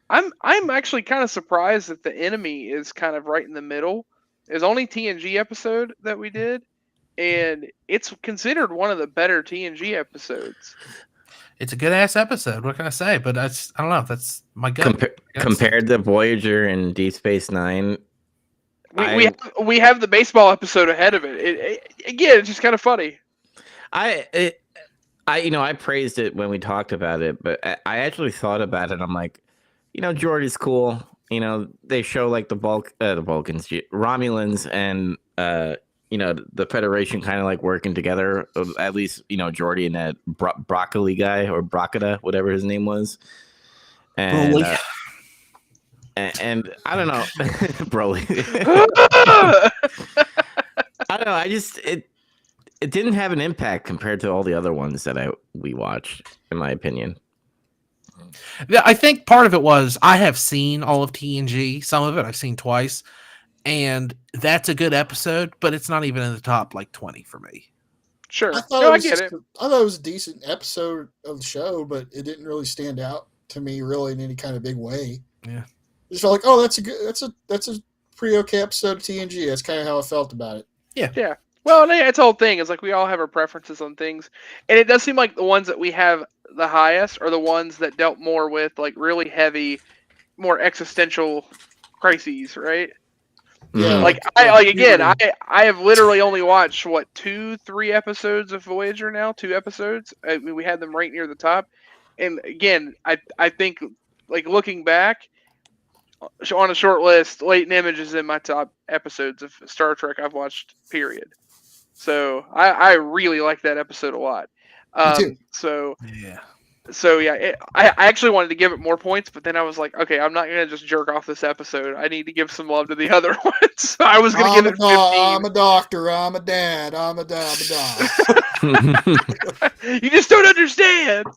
I'm actually kind of surprised that the enemy is kind of right in the middle. It's only TNG episode that we did, and it's considered one of the better TNG episodes. It's a good ass episode. What can I say? But I don't know. That's my gut. Compared to Voyager and Deep Space Nine, We have the baseball episode ahead of it. Again, it's just kind of funny. I praised it when we talked about it, but I actually thought about it. I'm like, Geordi's cool. They show like the Vulcans, Romulans, and the Federation kind of like working together. At least Geordi and that broccoli guy or Brockada, whatever his name was, and I don't know, Broly. I don't know. It didn't have an impact compared to all the other ones that we watched, in my opinion. Yeah, I think part of it was I have seen all of TNG. Some of it I've seen twice, and that's a good episode, but it's not even in the top like 20 for me. Sure, I thought get it. I thought it was a decent episode of the show, but it didn't really stand out to me really in any kind of big way. Yeah, just felt like, oh, that's a pretty okay episode of TNG. That's kind of how I felt about it. Yeah. Well, it's the whole thing. It's like we all have our preferences on things, and it does seem like the ones that we have the highest are the ones that dealt more with like really heavy, more existential crises, right? Yeah. Like I have literally only watched 2-3 episodes of Voyager now. 2 episodes. We had them right near the top, and again, I think like looking back on a short list, Latent Image is in my top episodes of Star Trek I've watched. Period. So I really like that episode a lot. Me too. So yeah. I actually wanted to give it more points, but then I was like, okay, I'm not gonna just jerk off this episode. I need to give some love to the other ones. So I was gonna give it 15. I'm a doctor. I'm a dad. I'm a dad. You just don't understand.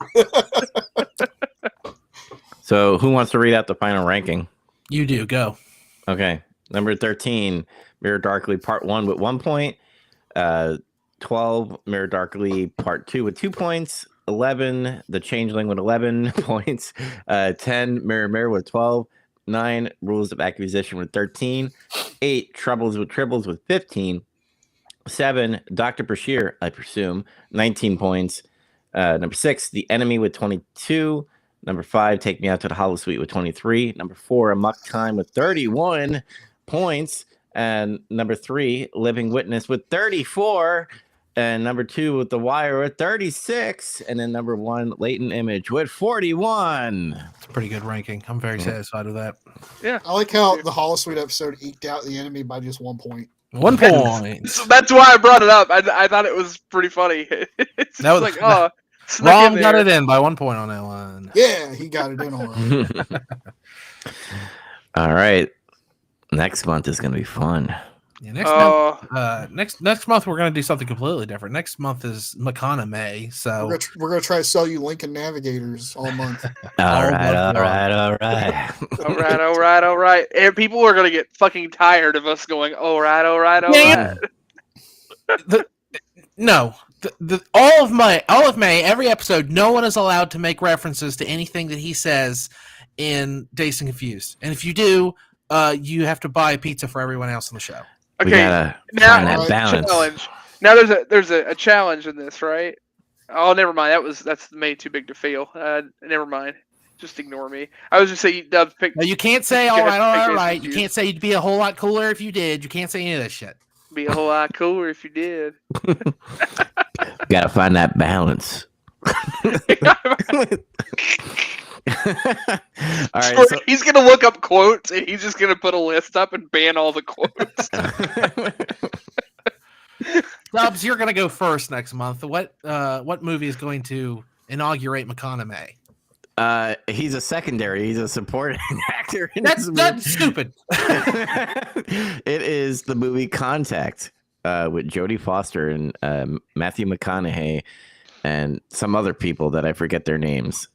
So who wants to read out the final ranking? You do. Go. Okay. Number 13, Mirror Darkly Part 1 with 1 point. 12, Mirror Darkly Part 2 with 2 points. 11, The Changeling with 11 points. 10, Mirror Mirror with 12. 9, Rules of Acquisition with 13. 8, Tribbles with 15. 7, Dr. Bashir, I presume, 19 points. Number 6, The Enemy with 22. Number 5, Take Me Out to the Holosuite with 23. Number 4, Amok Time with 31 points. And number 3, Living Witness with 34. And number 2 with The Wire with 36. And then number 1, Latent Image with 41. It's a pretty good ranking. I'm very satisfied with that. Yeah. I like how the Holosuite episode eked out the enemy by just 1 point. 1 point. So that's why I brought it up. I thought it was pretty funny. It's That was like, Ron got it in by 1 point on that one. Yeah, he got it in all right. All right. Next month is going to be fun. Yeah, next month we're going to do something completely different. Next month is McConaughey, so We're gonna try to sell you Lincoln Navigators all month. All right. all right. And people are gonna get fucking tired of us going, all right. No. All of May, every episode, no one is allowed to make references to anything that he says in Dazed and Confused. And if you do, you have to buy a pizza for everyone else on the show. We Okay, gotta now find that balance. challenge. Now there's a challenge in this, right? Oh, never mind. That's made too big to fail. Never mind. Just ignore me. I was just saying, pick. No, you can't say all right. You can't say you'd be a whole lot cooler if you did. You can't say any of that shit. Be a whole lot cooler if you did. Gotta find that balance. All right, so he's gonna look up quotes and he's just gonna put a list up and ban all the quotes. Dubs, you're gonna go first next month. What movie is going to inaugurate McConaughey? He's a secondary. He's a supporting actor. That's stupid. It is the movie Contact with Jodie Foster and Matthew McConaughey and some other people that I forget their names.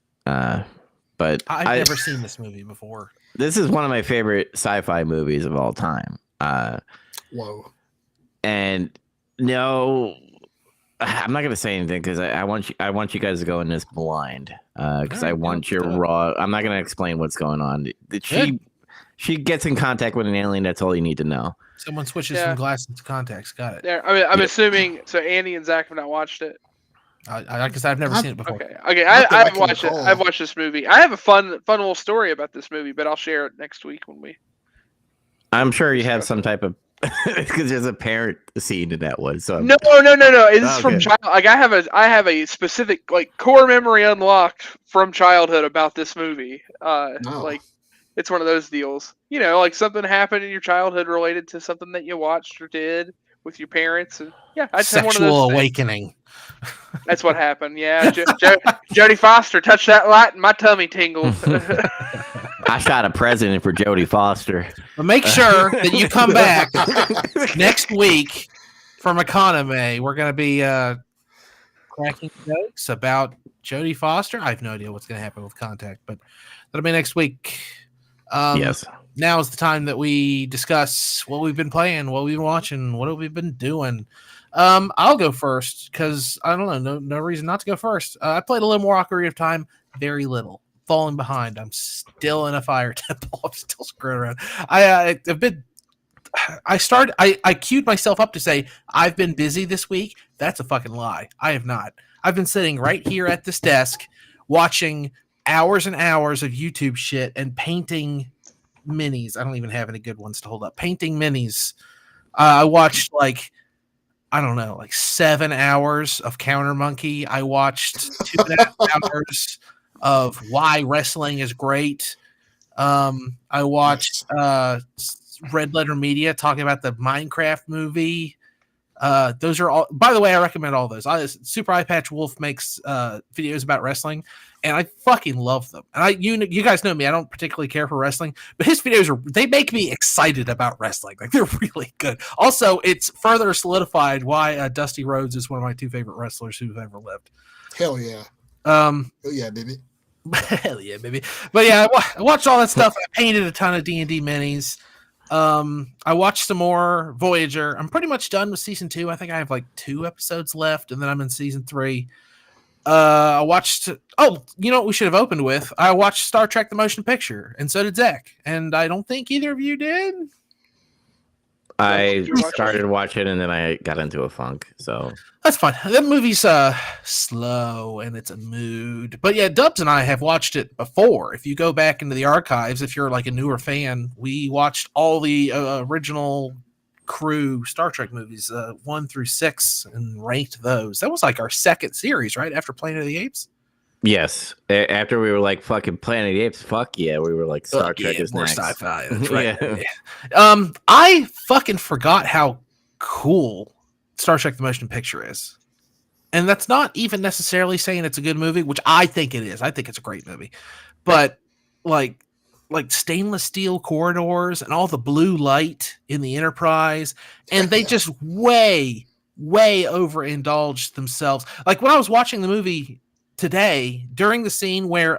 But I've never seen this movie before. This is one of my favorite sci-fi movies of all time. Whoa. And no, I'm not gonna say anything because I want you guys to go in this blind because I Alright, want yeah, your let's do it. raw. I'm not gonna explain what's going on. Good. She gets in contact with an alien. That's all you need to know. Someone switches Yeah. from glasses to contacts. Got it. There. I mean, I'm Yep. assuming. So Andy and Zach have not watched it. Because I've never Not- seen it before. Okay. Not that I I've can watched it. recall. I've watched this movie. I have a fun little story about this movie, but I'll share it next week when we. I'm sure you have some type of because there's a parent scene in that one. So No. It's from Okay. child. Like I have a specific like core memory unlocked from childhood about this movie. Like it's one of those deals. You know, like something happened in your childhood related to something that you watched or did with your parents, and yeah, I just had one of Sexual those things. awakening. That's what happened. Yeah, Jodie Foster touched that light, and my tummy tingled. I shot a present for Jodie Foster. But make sure that you come back next week from Economy. We're going to be cracking jokes about Jodie Foster. I have no idea what's going to happen with Contact, but that'll be next week. Yes. Now is the time that we discuss what we've been playing, what we've been watching, what have we been doing. I'll go first because I don't know, no reason not to go first. I played a little more Ocarina of Time, very little. Falling behind. I'm still in a fire temple. I'm still screwing around. I queued myself up to say I've been busy this week. That's a fucking lie. I have not. I've been sitting right here at this desk watching hours and hours of YouTube shit and painting minis. I don't even have any good ones to hold up. Painting minis. I watched like 7 hours of Counter Monkey. I watched 2.5 hours of why wrestling is great. I watched Red Letter Media talking about the Minecraft movie. Those are all, by the way, I recommend all those. Super Eye Patch Wolf makes videos about wrestling, and I fucking love them. And you guys know me, I don't particularly care for wrestling, but his videos they make me excited about wrestling. Like they're really good. Also, it's further solidified why Dusty Rhodes is one of my 2 favorite wrestlers who've ever lived. Hell yeah. Hell yeah, baby. Hell yeah, baby. But yeah, I watched all that stuff. I painted a ton of D&D minis. I watched some more Voyager. I'm pretty much done with season 2. I think I have like 2 episodes left, and then I'm in season 3. I watched. Oh, you know what we should have opened with? I watched Star Trek: The Motion Picture, and so did Zach. And I don't think either of you did. I started watching and then I got into a funk. So That's fine. That movie's slow and it's a mood. But yeah, Dubs and I have watched it before. If you go back into the archives, if you're like a newer fan, we watched all the original crew Star Trek movies, 1 through 6, and ranked those. That was like our second series, right? After Planet of the Apes? yes, after we were like fucking Planet of the Apes, fuck yeah, we were like Star Trek is more next. sci-fi. That's right. Yeah. I fucking forgot how cool Star Trek: The Motion Picture is, and that's not even necessarily saying it's a good movie, which I think it is. I think it's a great movie, but like stainless steel corridors and all the blue light in the Enterprise, and they just way overindulged themselves. Like when I was watching the movie today, during the scene where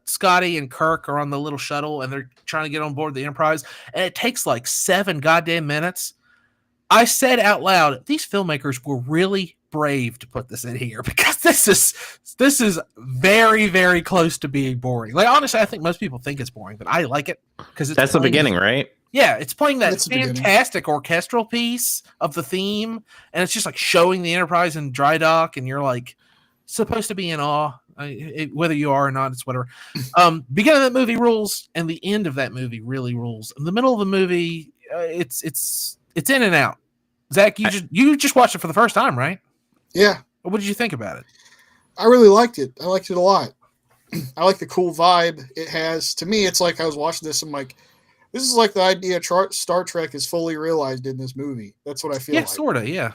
Scotty and Kirk are on the little shuttle and they're trying to get on board the Enterprise, and it takes like 7 goddamn minutes. I said out loud, these filmmakers were really brave to put this in here, because this is very, very close to being boring. Like honestly, I think most people think it's boring, but I like it because That's the beginning, right? Yeah, it's playing that That's the beginning. fantastic orchestral piece of the theme, and it's just like showing the Enterprise in dry dock, and you're like supposed to be in awe, whether you are or not. It's whatever. Beginning of that movie rules, and the end of that movie really rules. In the middle of the movie, it's in and out. Zach, you just watched it for the first time, right? Yeah. What did you think about it? I I really liked it. I liked it a lot. I like the cool vibe it has. To me, it's like I was watching this, I'm like, this is like the idea Star Trek is fully realized in this movie. That's what I feel like. Sort of, yeah.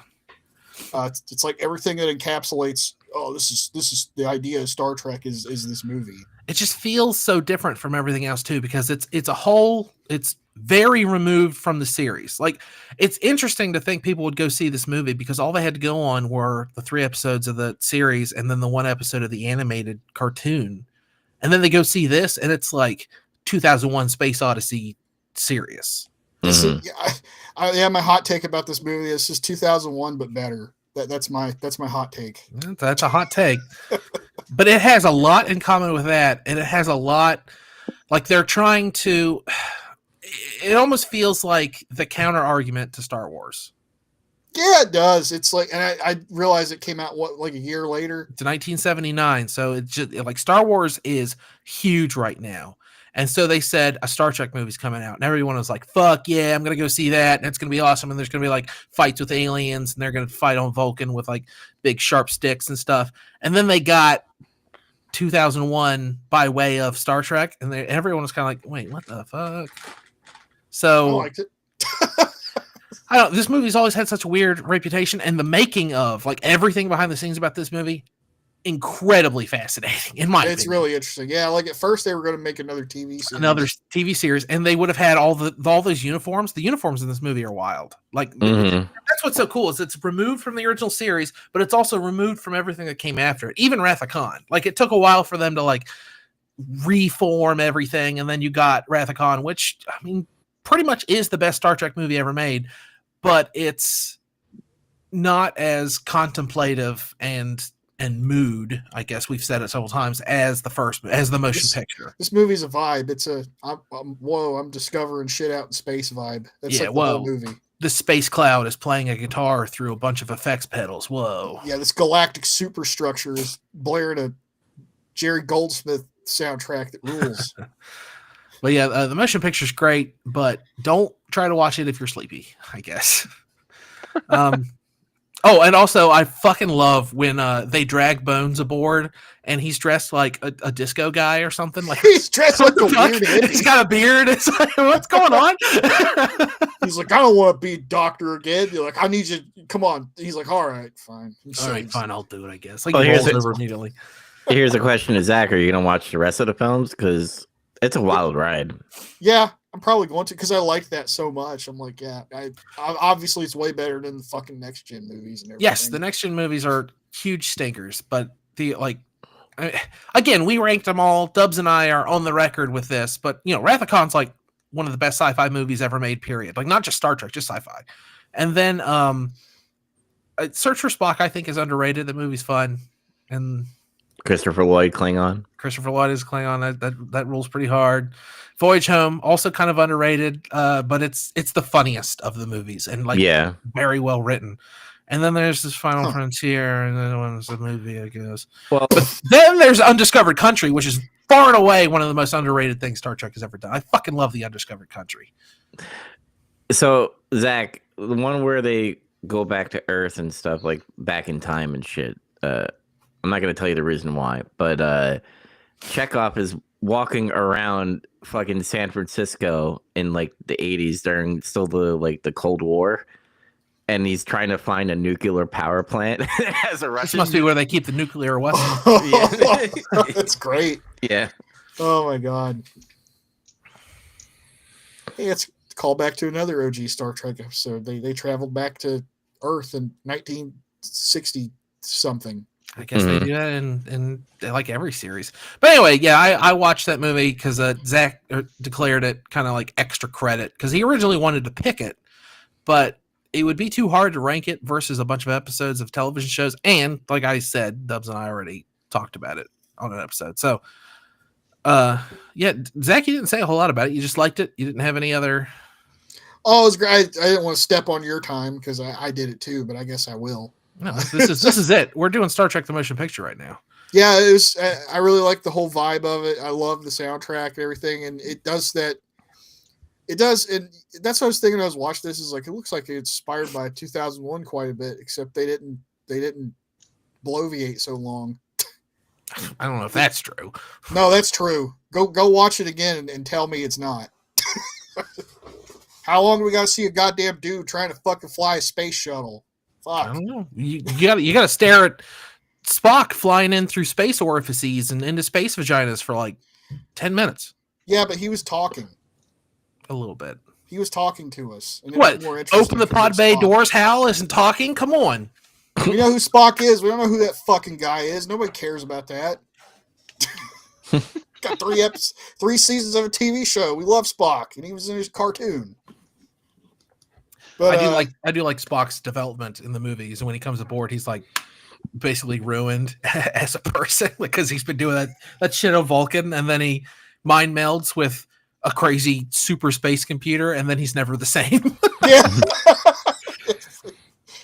It's like everything that encapsulates, this is the idea of Star Trek is this movie. It just feels so different from everything else too, because it's very removed from the series. Like, it's interesting to think people would go see this movie because all they had to go on were the 3 episodes of the series and then the 1 episode of the animated cartoon. And then they go see this and it's like 2001 Space Odyssey serious. My hot take about this movie is just 2001, but better. That's my hot take. That's a hot take. But it has a lot in common with that, and it has a lot, like they're trying to, it almost feels like the counter argument to Star Wars. Yeah, it does. It's like, and I realized it came out like a year later. It's 1979, so it's just like Star Wars is huge right now, and so they said a Star Trek movie's coming out, and everyone was like, "Fuck yeah, I'm gonna go see that, and it's gonna be awesome." And there's gonna be like fights with aliens, and they're gonna fight on Vulcan with like big sharp sticks and stuff. And then they got 2001 by way of Star Trek, and everyone was kind of like, "Wait, what the fuck?" So I liked it. I don't. This movie's always had such a weird reputation, and the making of like everything behind the scenes about this movie, incredibly fascinating. In my It's opinion. really interesting. Yeah, like at first they were going to make another TV series. Another TV series, and they would have had all those uniforms. The uniforms in this movie are wild. Like that's what's so cool is it's removed from the original series, but it's also removed from everything that came after it. Even Wrath of Khan. Like it took a while for them to like reform everything, and then you got Wrath of Khan, which I mean, pretty much is the best Star Trek movie ever made. But it's not as contemplative and mood, I guess we've said it several times, as the motion picture. This movie's a vibe. It's I'm discovering shit out in space vibe. That's like the whole movie. The space cloud is playing a guitar through a bunch of effects pedals. Whoa. Yeah, this galactic superstructure is blaring a Jerry Goldsmith soundtrack that rules. But yeah, the motion picture's great, but don't try to watch it if you're sleepy, I guess. Oh, and also I fucking love when they drag Bones aboard and he's dressed like a disco guy or something. Like he's dressed like a weird hippie. He's got a beard. It's like, what's going on? He's like, I don't want to be a doctor again. You're like, I need you. Come on. He's like, all right, fine. All right, fine, I'll do it, I guess. Like, here's over immediately. Here's a question to Zach. Are you going to watch the rest of the films? Because it's a wild ride. Yeah, I'm probably going to because I liked that so much. I'm like, yeah, I obviously it's way better than the fucking next gen movies and everything. Yes, the next gen movies are huge stinkers, but again, we ranked them all. Dubs and I are on the record with this, but Wrath of Khan's like one of the best sci-fi movies ever made. Period. Like not just Star Trek, just sci-fi. And then Search for Spock, I think, is underrated. The movie's fun, and Christopher Lloyd Klingon. Christopher Lloyd is Klingon. That rules pretty hard. Voyage Home, also kind of underrated, but it's the funniest of the movies and very well written. And then there's this Final Frontier, and then one's a movie, I guess. Well, but then there's Undiscovered Country, which is far and away one of the most underrated things Star Trek has ever done. I fucking love the Undiscovered Country. So Zach, the one where they go back to Earth and stuff, like back in time and shit. I'm not going to tell you the reason why, but Chekhov is walking around fucking San Francisco in like the 80s during still the Cold War, and he's trying to find a nuclear power plant as a Russian. This must be where they keep the nuclear weapons. That's great. Yeah. Oh my god. Hey, it's a call back to another OG Star Trek episode. They traveled back to Earth in 1960 something. I guess they do that in like every series. But anyway, yeah, I watched that movie because Zach declared it kind of like extra credit because he originally wanted to pick it, but it would be too hard to rank it versus a bunch of episodes of television shows. And like I said, Dubs and I already talked about it on an episode. So, yeah, Zach, you didn't say a whole lot about it. You just liked it. You didn't have any other. Oh, it was great. I didn't want to step on your time because I did it too, but I guess I will. No, this is it. We're doing Star Trek: The Motion Picture right now. Yeah, it was. I really like the whole vibe of it. I love the soundtrack and everything, and it does that. It does, and that's what I was thinking. I was watching this. Is like it looks like it's inspired by 2001 quite a bit, except they didn't bloviate so long. I don't know if that's true. No, that's true. Go watch it again and tell me it's not. How long do we got to see a goddamn dude trying to fucking fly a space shuttle? Fuck. I don't know. You got to stare at Spock flying in through space orifices and into space vaginas for like 10 minutes. Yeah, but he was talking. A little bit. He was talking to us. And what? Open the pod bay doors, Hal isn't talking? Come on. We know who Spock is. We don't know who that fucking guy is. Nobody cares about that. Got 3 seasons of a TV show. We love Spock, and he was in his cartoon. But I do like Spock's development in the movies, and when he comes aboard, he's like basically ruined as a person because he's been doing that shit on Vulcan, and then he mind melds with a crazy super space computer, and then he's never the same. yeah.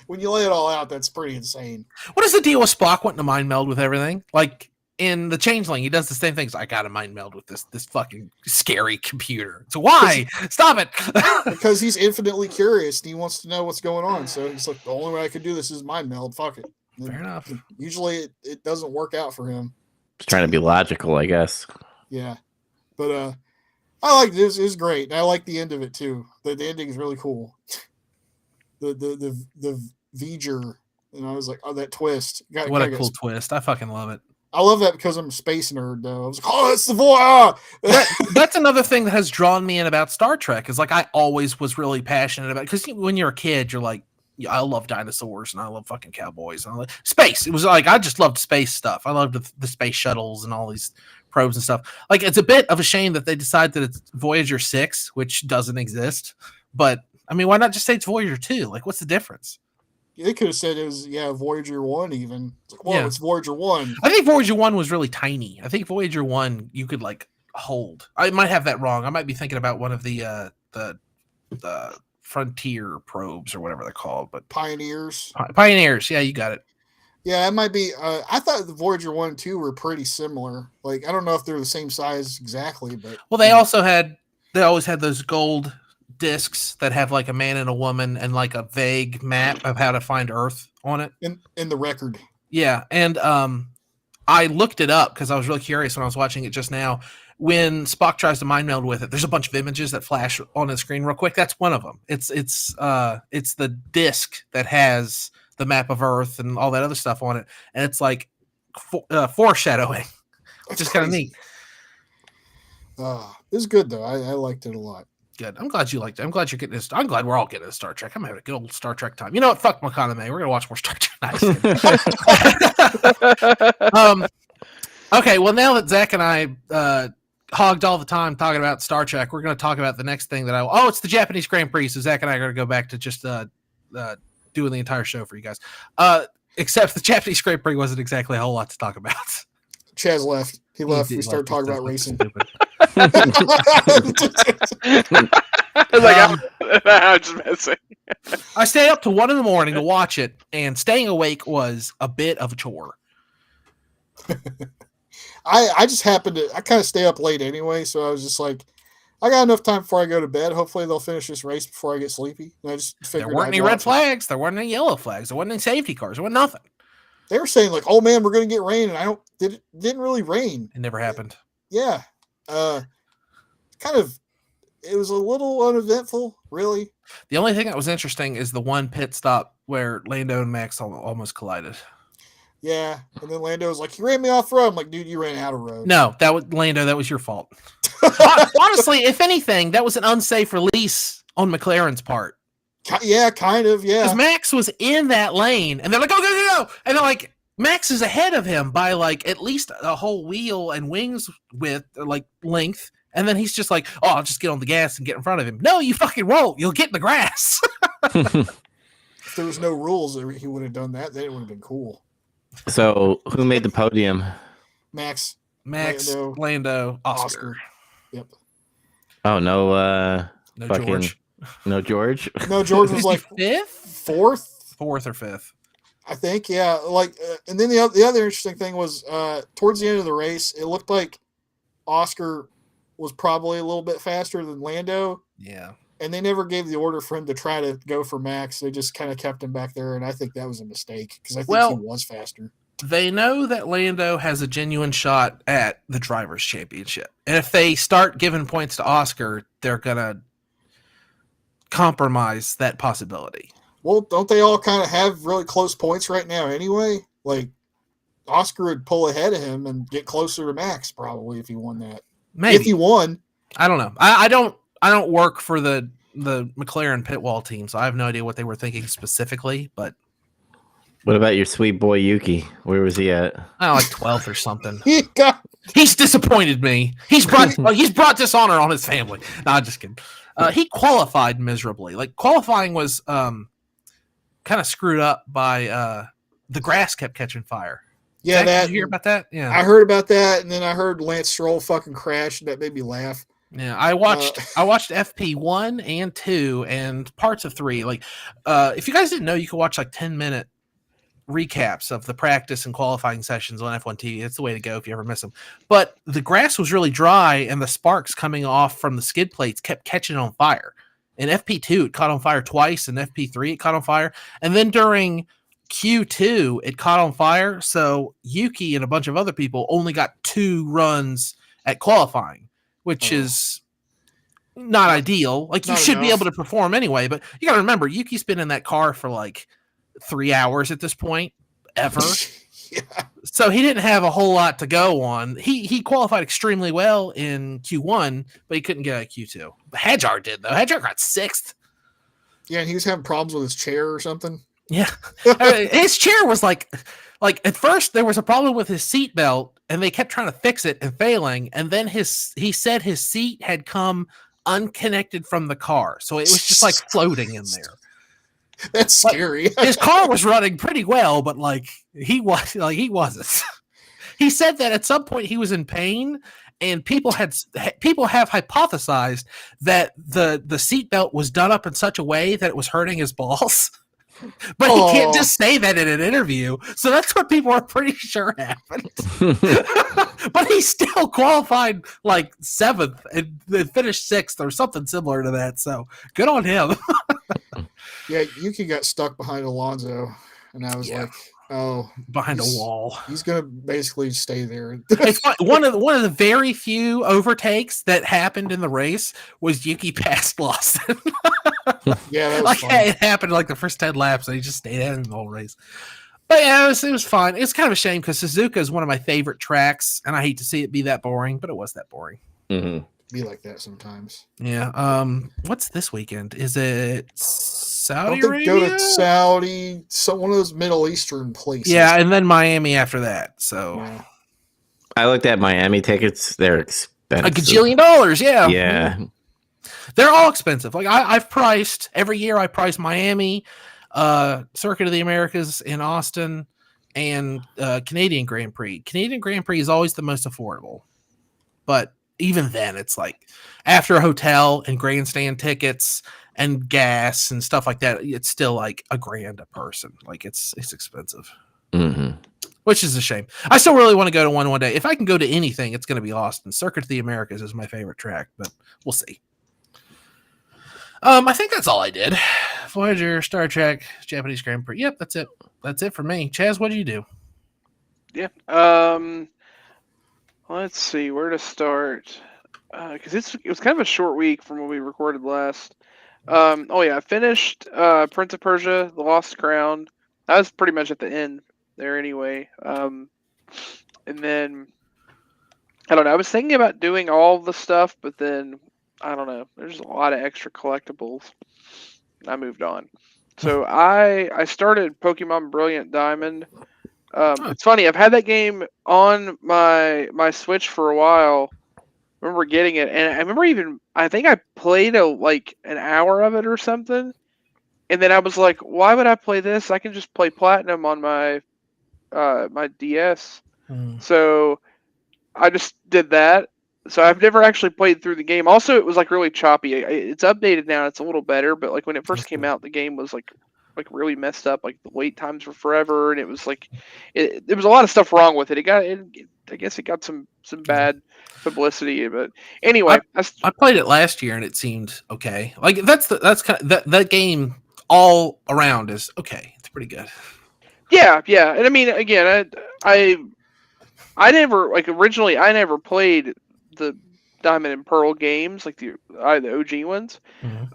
When you lay it all out, that's pretty insane. What is the deal with Spock wanting to mind meld with everything? Like in the Changeling, he does the same things. I got to mind meld with this fucking scary computer. So why? Stop it! Because he's infinitely curious and he wants to know what's going on. So he's like, the only way I could do this is mind meld. Fuck it. And Fair enough. Usually it doesn't work out for him. Just trying to be logical, I guess. Yeah, but I like this. It was great. And I like the end of it too. The ending is really cool. The V'ger, and I was like, oh, that twist. What a cool twist. I fucking love it. I love that because I'm a space nerd, though. I was like, oh, that's the voice. That's another thing that has drawn me in about Star Trek is like I always was really passionate about, because when you're a kid, you're like, I love dinosaurs and I love fucking cowboys and I love space. It was like I just loved space stuff. I loved the space shuttles and all these probes and stuff. Like, it's a bit of a shame that they decide that it's Voyager 6, which doesn't exist. But I mean, why not just say it's Voyager 2? Like, what's the difference? They could have said it was Voyager 1 even. It's like, whoa, it's Voyager 1. I think Voyager 1 was really tiny. I think Voyager 1 you could like hold. I might have that wrong. I might be thinking about one of the Frontier probes or whatever they're called, but Pioneers. Pioneers, yeah, you got it. Yeah, it might be. I thought the Voyager 1 and 2 were pretty similar. Like, I don't know if they're the same size exactly, but they always had those gold discs that have like a man and a woman and like a vague map of how to find Earth on it. In the record. Yeah, and I looked it up because I was really curious when I was watching it just now. When Spock tries to mind meld with it, there's a bunch of images that flash on the screen real quick. That's one of them. It's the disc that has the map of Earth and all that other stuff on it, and it's like foreshadowing, which is kind of neat. It was good though. I liked it a lot. Good. I'm glad you liked it. I'm glad you're getting this. I'm glad we're all getting into Star Trek. I'm having a good old Star Trek time. You know what? Fuck McConaughey. We're gonna watch more Star Trek. Okay. Well, now that Zach and I hogged all the time talking about Star Trek, we're gonna talk about the next thing that it's the Japanese Grand Prix. So Zach and I are gonna go back to just doing the entire show for you guys. Except the Japanese Grand Prix wasn't exactly a whole lot to talk about. Chaz left. He left. We started talking about racing. I'm just messing. I stayed up to 1 a.m. to watch it, and staying awake was a bit of a chore. I just happened to. I kind of stay up late anyway, so I was just like, I got enough time before I go to bed. Hopefully, they'll finish this race before I get sleepy. And I just figured there weren't any red flags. There weren't any yellow flags. There wasn't any safety cars. There wasn't nothing. They were saying like, "Oh man, we're going to get rain," and it didn't really rain. It never happened. Yeah, it was a little uneventful, really. The only thing that was interesting is the one pit stop where Lando and Max almost collided. Yeah, and then Lando was like, "He ran me off road." I'm like, "Dude, you ran out of road." No, that was Lando. That was your fault. Honestly, if anything, that was an unsafe release on McLaren's part. Yeah, kind of. Yeah, because Max was in that lane, and they're like, "Go, go, go, go!" And they're like, Max is ahead of him by like at least a whole wheel and wings width, like length. And then he's just like, "Oh, I'll just get on the gas and get in front of him." No, you fucking won't. You'll get in the grass. If there was no rules, he would have done that. Then it would have been cool. So, who made the podium? Max, Lando, Oscar. Yep. Oh no, no fucking George. No George. No George was like fourth or fifth. I think, yeah. Like, and then the other interesting thing was towards the end of the race, it looked like Oscar was probably a little bit faster than Lando. Yeah. And they never gave the order for him to try to go for Max. They just kind of kept him back there, and I think that was a mistake because I think he was faster. They know that Lando has a genuine shot at the Drivers' Championship. And if they start giving points to Oscar, they're going to compromise that possibility. Well, don't they all kind of have really close points right now anyway? Like, Oscar would pull ahead of him and get closer to Max probably if he won that. Maybe. If he won. I don't know. I don't work for the McLaren pit wall team, so I have no idea what they were thinking specifically, but what about your sweet boy Yuki? Where was he at? I don't know, like 12th or something. He's disappointed me. He's brought dishonor on his family. No, I'm just kidding. He qualified miserably. Like qualifying was kind of screwed up by the grass kept catching fire. Yeah, Zach, did you hear about that? Yeah, I heard about that, and then I heard Lance Stroll fucking crash, and that made me laugh. Yeah, I watched FP1 and 2 and parts of 3. Like, if you guys didn't know, you could watch like 10-minute recaps of the practice and qualifying sessions on F1 TV. It's the way to go if you ever miss them. But the grass was really dry, and the sparks coming off from the skid plates kept catching on fire. In FP2, it caught on fire twice. In FP3, it caught on fire. And then during Q2, it caught on fire. So Yuki and a bunch of other people only got 2 runs at qualifying, which is not ideal. Like, you should be able to perform anyway, but you got to remember, Yuki's been in that car for like 3 hours at this point, ever. Yeah. So he didn't have a whole lot to go on. He qualified extremely well in Q1, but he couldn't get out of Q2. Hajar did, though. Hajar got 6th. Yeah, and he was having problems with his chair or something. Yeah. I mean, his chair was like at first there was a problem with his seat belt, and they kept trying to fix it and failing. And then he said his seat had come unconnected from the car. So it was just like floating in there. That's scary. His car was running pretty well, but he wasn't. He said that at some point he was in pain, and people have hypothesized that the seatbelt was done up in such a way that it was hurting his balls. But he can't just say that in an interview. So that's what people are pretty sure happened. But he still qualified like 7th and finished 6th or something similar to that. So good on him. Yeah, Yuki got stuck behind Alonso, and I was like, "Oh, behind a wall. He's gonna basically stay there." It's one of the very few overtakes that happened in the race was Yuki passed Lawson. Yeah, that was fun. It happened like the first 10 laps, and he just stayed in the whole race. But yeah, it was fun. It's kind of a shame because Suzuka is one of my favorite tracks, and I hate to see it be that boring, but it was that boring. Mm-hmm. Be like that sometimes. Yeah. What's this weekend? Is it Saudi Arabia? Go to Saudi, one of those Middle Eastern places. Yeah, and then Miami after that. So yeah. I looked at Miami tickets; they're expensive. $1 gajillion. Yeah. Yeah. They're all expensive. Like I've priced every year. I price Miami, Circuit of the Americas in Austin, and Canadian Grand Prix. Canadian Grand Prix is always the most affordable, but even then, it's like after a hotel and grandstand tickets and gas and stuff like that, it's still like $1,000 a person. Like it's expensive, which is a shame. I still really want to go to one day. If I can go to anything, it's going to be Austin. Circuit of the Americas is my favorite track, but we'll see. I think that's all I did. Voyager, Star Trek, Japanese Grand Prix. Yep, that's it. That's it for me. Chaz, what did you do? Yeah. Let's see where to start. Because it was kind of a short week from when we recorded last. I finished Prince of Persia: The Lost Crown. That was pretty much at the end there anyway. And then I don't know. I was thinking about doing all the stuff, but then I don't know. There's a lot of extra collectibles. I moved on. So I started Pokemon Brilliant Diamond. It's funny. I've had that game on my Switch for a while. I remember getting it, and I remember I think I played an hour of it or something, and then I was like, "Why would I play this? I can just play Platinum on my my DS." So I just did that. So I've never actually played through the game. Also, it was like really choppy. It's updated now. It's a little better, but like when it first came out, the game was like really messed up. Like the wait times were forever, and it was like there was a lot of stuff wrong with it. I guess it got some bad publicity, but anyway, I played it last year and it seemed okay. Like that's kind of that game all around is okay. It's pretty good. Yeah, and I mean, again, I never originally I never played the Diamond and Pearl games like the OG ones.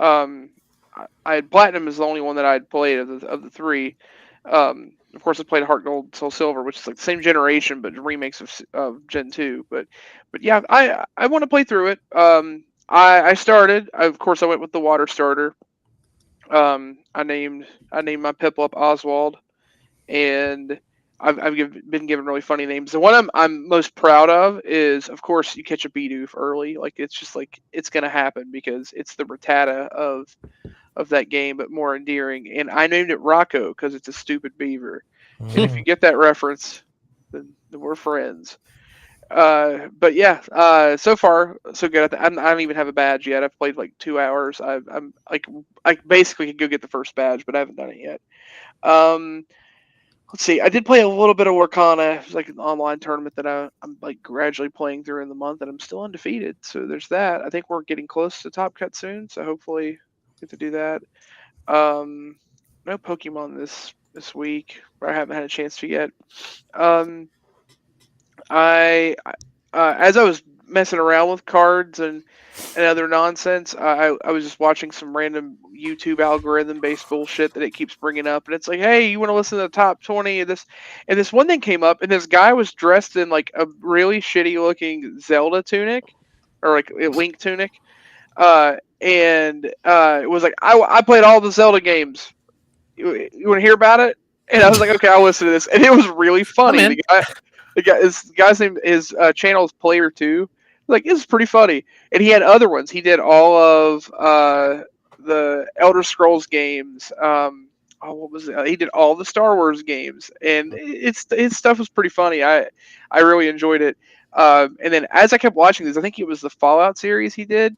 Platinum is the only one that I'd played of the three. Of course, I played Heart Gold, Soul Silver, which is like the same generation but remakes of Gen 2. But yeah, I want to play through it. I started. Of course, I went with the water starter. I named my Piplup Oswald, and been given really funny names. The one I'm most proud of is, of course, you catch a Bidoof early. Like it's just like it's gonna happen because it's the Rattata of that game, but more endearing. And I named it Rocco because it's a stupid beaver. And if you get that reference, then we're friends. But yeah, so far so good. I don't even have a badge yet. I've played like 2 hours. I'm like I basically could go get the first badge, but I haven't done it yet. Let's see. I did play a little bit of Warcana. It's like an online tournament that I'm like gradually playing through in the month, and I'm still undefeated. So there's that. I think we're getting close to Top Cut soon, so hopefully get to do that. No Pokemon this week, but I haven't had a chance to yet. I as I was messing around with cards and other nonsense, I was just watching some random YouTube algorithm based bullshit that it keeps bringing up, and it's like, hey, you want to listen to the top 20 of this? And this one thing came up, and this guy was dressed in like a really shitty looking Zelda tunic, or like a Link tunic, and it was like, I played all the Zelda games. You want to hear about it? And I was like, okay, I'll listen to this, and it was really funny. The guy's name, his channel is Player 2. Like, it's pretty funny. And he had other ones. He did all of the Elder Scrolls games. What was it? He did all the Star Wars games, and his stuff was pretty funny. I really enjoyed it. And then as I kept watching this, I think it was the Fallout series he did.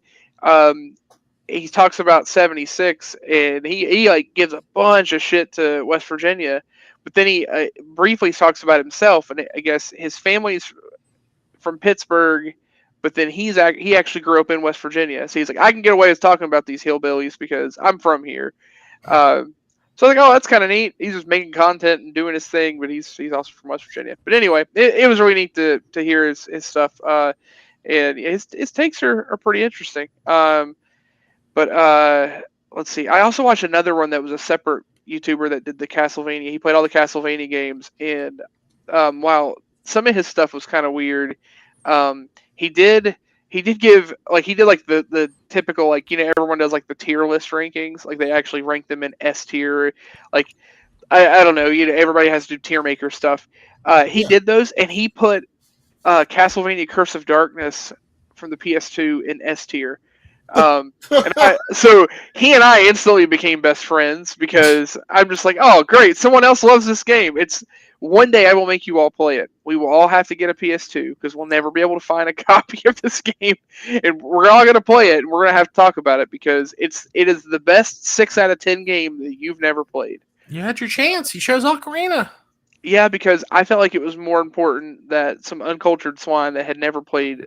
He talks about 76, and he like gives a bunch of shit to West Virginia. But then he briefly talks about himself, and I guess his family's from Pittsburgh, but then he actually grew up in West Virginia. So he's like, I can get away with talking about these hillbillies because I'm from here. So I was like, oh, that's kind of neat. He's just making content and doing his thing, but he's also from West Virginia. But anyway, it was really neat to hear his stuff, and his takes are pretty interesting. But let's see. I also watched another one that was a separate YouTuber that did the Castlevania. He played all the Castlevania games, and while some of his stuff was kind of weird, he did give like the typical, like, you know, everyone does like the tier list rankings, like they actually rank them in S tier. Like I don't know, you know, everybody has to do tier maker stuff. He did those, and he put Castlevania Curse of Darkness from the PS2 in S tier. So he and I instantly became best friends because I'm just like, oh great, someone else loves this game. It's one day I will make you all play it. We will all have to get a PS2 because we'll never be able to find a copy of this game, and we're all gonna play it, and we're gonna have to talk about it because it is the best 6 out of 10 game that you've never played. You had your chance. You chose Ocarina. Yeah, because I felt like it was more important that some uncultured swine that had never played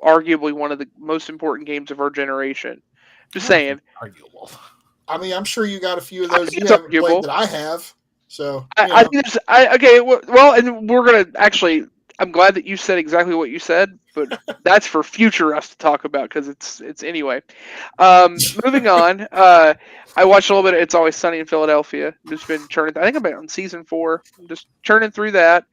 arguably one of the most important games of our generation. Just saying. Arguable. I mean, I'm sure you got a few of those you haven't played that I have. So I think okay. Well, and we're gonna actually. I'm glad that you said exactly what you said, but that's for future us to talk about because it's anyway. Moving on. I watched a little bit of It's Always Sunny in Philadelphia. Just been churning. I think I'm on season 4. I'm just churning through that.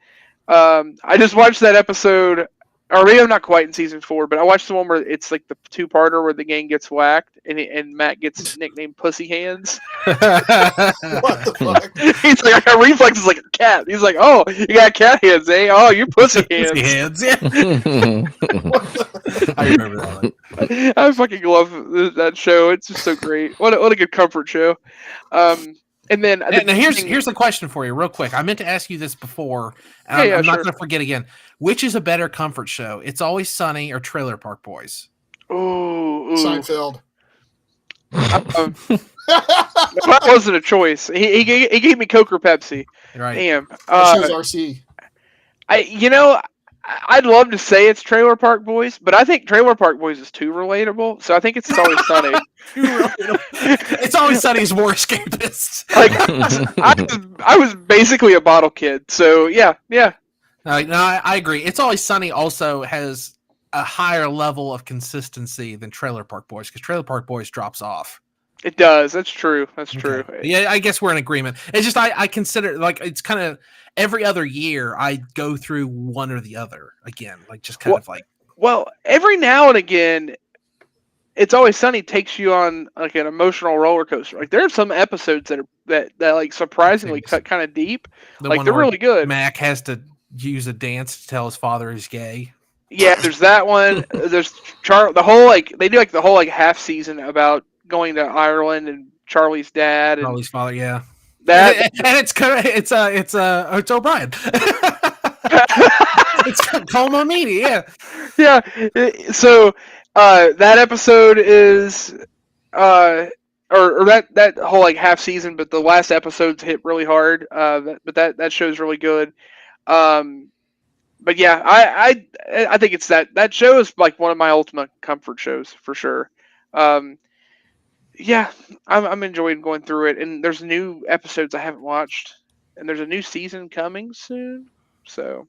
I just watched that episode, or maybe I'm not quite in season 4, but I watched the one where it's like the 2-parter where the gang gets whacked and Matt gets nicknamed Pussy Hands. what the fuck? He's like, I got reflexes like a cat. He's like, oh, you got cat hands, eh? Oh, you're pussy hands. Pussy hands, yeah. I remember that one. I fucking love that show. It's just so great. What a good comfort show. And then now here's the question for you, real quick. I meant to ask you this before, and I'm not going to forget again. Which is a better comfort show? It's Always Sunny or Trailer Park Boys? Ooh. Seinfeld. That wasn't a choice. He gave me Coke or Pepsi. Right. Damn. I chose RC. I'd love to say it's Trailer Park Boys, but I think Trailer Park Boys is too relatable. So I think it's Always Sunny. It's Always Sunny is more escapist. Like I was basically a bottle kid. So yeah. No, I agree. It's Always Sunny also has a higher level of consistency than Trailer Park Boys because Trailer Park Boys drops off. It does. That's true. That's true. Yeah, I guess we're in agreement. It's just I consider like it's kind of every other year I go through one or the other again, like just kind of like. Well, every now and again, It's Always Sunny takes you on like an emotional roller coaster. Like there are some episodes that like surprisingly cut kind of deep. Like they're really good. Mac has to use a dance to tell his father he's gay. Yeah, there's that one. There's the whole like they do like the whole like half season about going to Ireland and Charlie's dad and Charlie's father, yeah. that. And it's O'Brien. It's Como Media, yeah. So that episode is or that whole like half season, but the last episodes hit really hard. But that show's really good. But yeah, I think it's that show is like one of my ultimate comfort shows for sure. Yeah, I'm enjoying going through it, and there's new episodes I haven't watched, and there's a new season coming soon. So